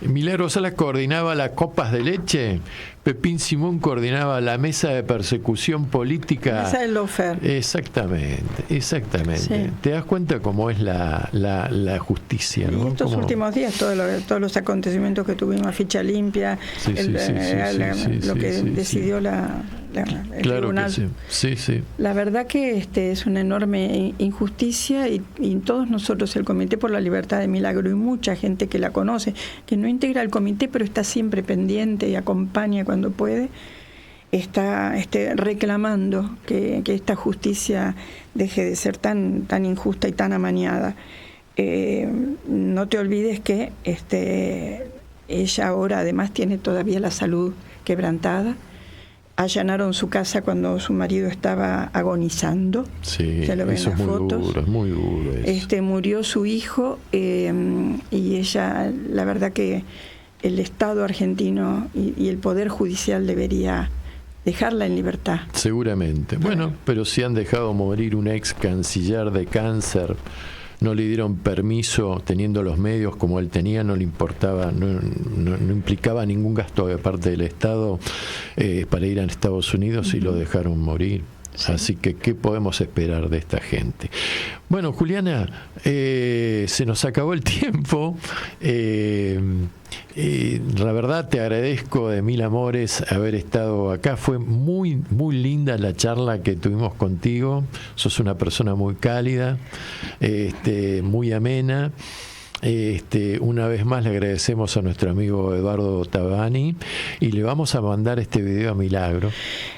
Milagro Sala coordinaba las copas de leche, Pepín Simón coordinaba la mesa de persecución política. Mesa del lawfare. Exactamente. Sí. Te das cuenta cómo es la justicia, ¿no? Y estos últimos días, todos los acontecimientos que tuvimos, ficha limpia, lo que decidió el claro tribunal. Que sí. La verdad que es una enorme injusticia y todos nosotros, el Comité por la Libertad de Milagro y mucha gente que la conoce, que no integra el comité pero está siempre pendiente y acompaña cuando puede, está reclamando que esta justicia deje de ser tan injusta y tan amañada. No te olvides que ella ahora además tiene todavía la salud quebrantada. Allanaron su casa cuando su marido estaba agonizando. Sí, se lo ven eso en las fotos. Es muy duro. Murió su hijo y ella, la verdad que el Estado argentino y el Poder Judicial debería dejarla en libertad. Seguramente. Bueno, pero si han dejado morir un ex canciller de cáncer, no le dieron permiso, teniendo los medios como él tenía, no le importaba, no implicaba ningún gasto de parte del Estado para ir a Estados Unidos y lo dejaron morir. Sí. Así que, ¿qué podemos esperar de esta gente? Bueno, Juliana, se nos acabó el tiempo. La verdad, te agradezco de mil amores haber estado acá. Fue muy, muy linda la charla que tuvimos contigo. Sos una persona muy cálida, muy amena. Una vez más le agradecemos a nuestro amigo Eduardo Tabani y le vamos a mandar este video a Milagro.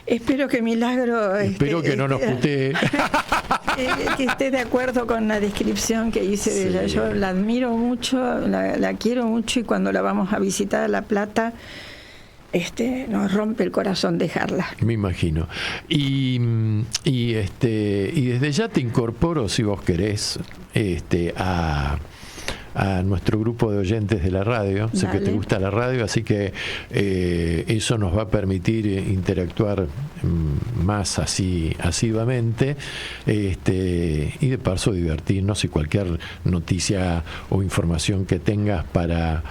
Espero que Milagro... Espero que no nos putee. Que esté de acuerdo con la descripción que hice de ella. Yo la admiro mucho, la quiero mucho y cuando la vamos a visitar a La Plata... nos rompe el corazón dejarla. Me imagino. Y desde ya te incorporo, si vos querés, a nuestro grupo de oyentes de la radio. Sé que te gusta la radio, así que eso nos va a permitir interactuar más así asiduamente, y de paso divertirnos, y cualquier noticia o información que tengas para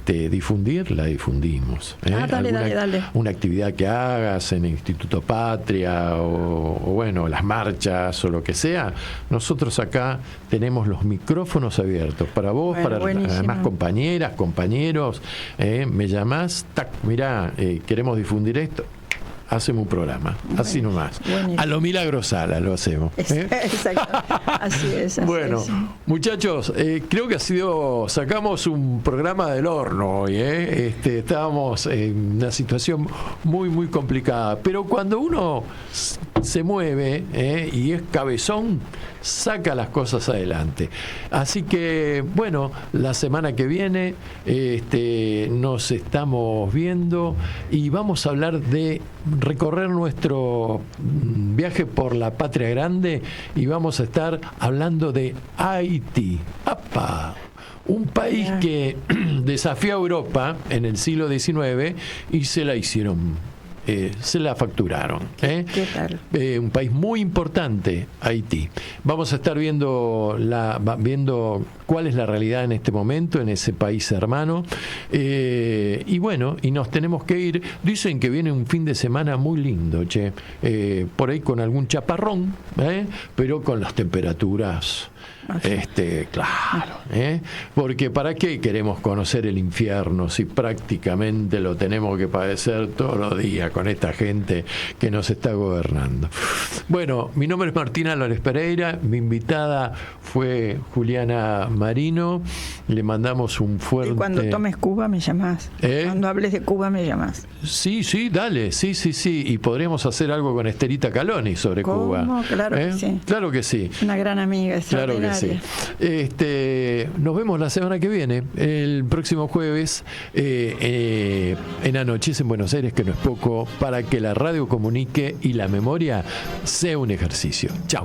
difundir, la difundimos. Dale. Una actividad que hagas en el Instituto Patria o bueno, las marchas o lo que sea, nosotros acá tenemos los micrófonos abiertos para vos, para las demás compañeras, compañeros. Me llamás, mirá, queremos difundir esto, hacemos un programa, así nomás. Buenísimo. A lo Milagro Sala lo hacemos. Exacto, así es. Bueno, muchachos, creo que sacamos un programa del horno hoy. Estábamos en una situación muy, muy complicada, pero cuando uno se mueve y es cabezón, saca las cosas adelante. Así que, bueno, la semana que viene nos estamos viendo y vamos a hablar de recorrer nuestro viaje por la patria grande y vamos a estar hablando de Haití. ¡Apa! Un país que desafió a Europa en el siglo XIX y se la hicieron. Se la facturaron. ¿Qué tal? Un país muy importante, Haití. Vamos a estar viendo cuál es la realidad en este momento en ese país hermano. Y bueno, y nos tenemos que ir. Dicen que viene un fin de semana muy lindo, por ahí con algún chaparrón, pero con las temperaturas. Claro, porque ¿para qué queremos conocer el infierno si prácticamente lo tenemos que padecer todos los días con esta gente que nos está gobernando? Bueno, mi nombre es Martín Álvarez Pereira, mi invitada fue Juliana Marino, le mandamos un fuerte... Y cuando tomes Cuba me llamás, cuando hables de Cuba me llamás. Sí, dale, sí, y podríamos hacer algo con Esterita Caloni sobre Cuba. Claro que sí. Claro que sí. Una gran amiga, extraordinaria. Claro que sí. Nos vemos la semana que viene, el próximo jueves, en Anochece en Buenos Aires, que no es poco, para que la radio comunique y la memoria sea un ejercicio. Chao.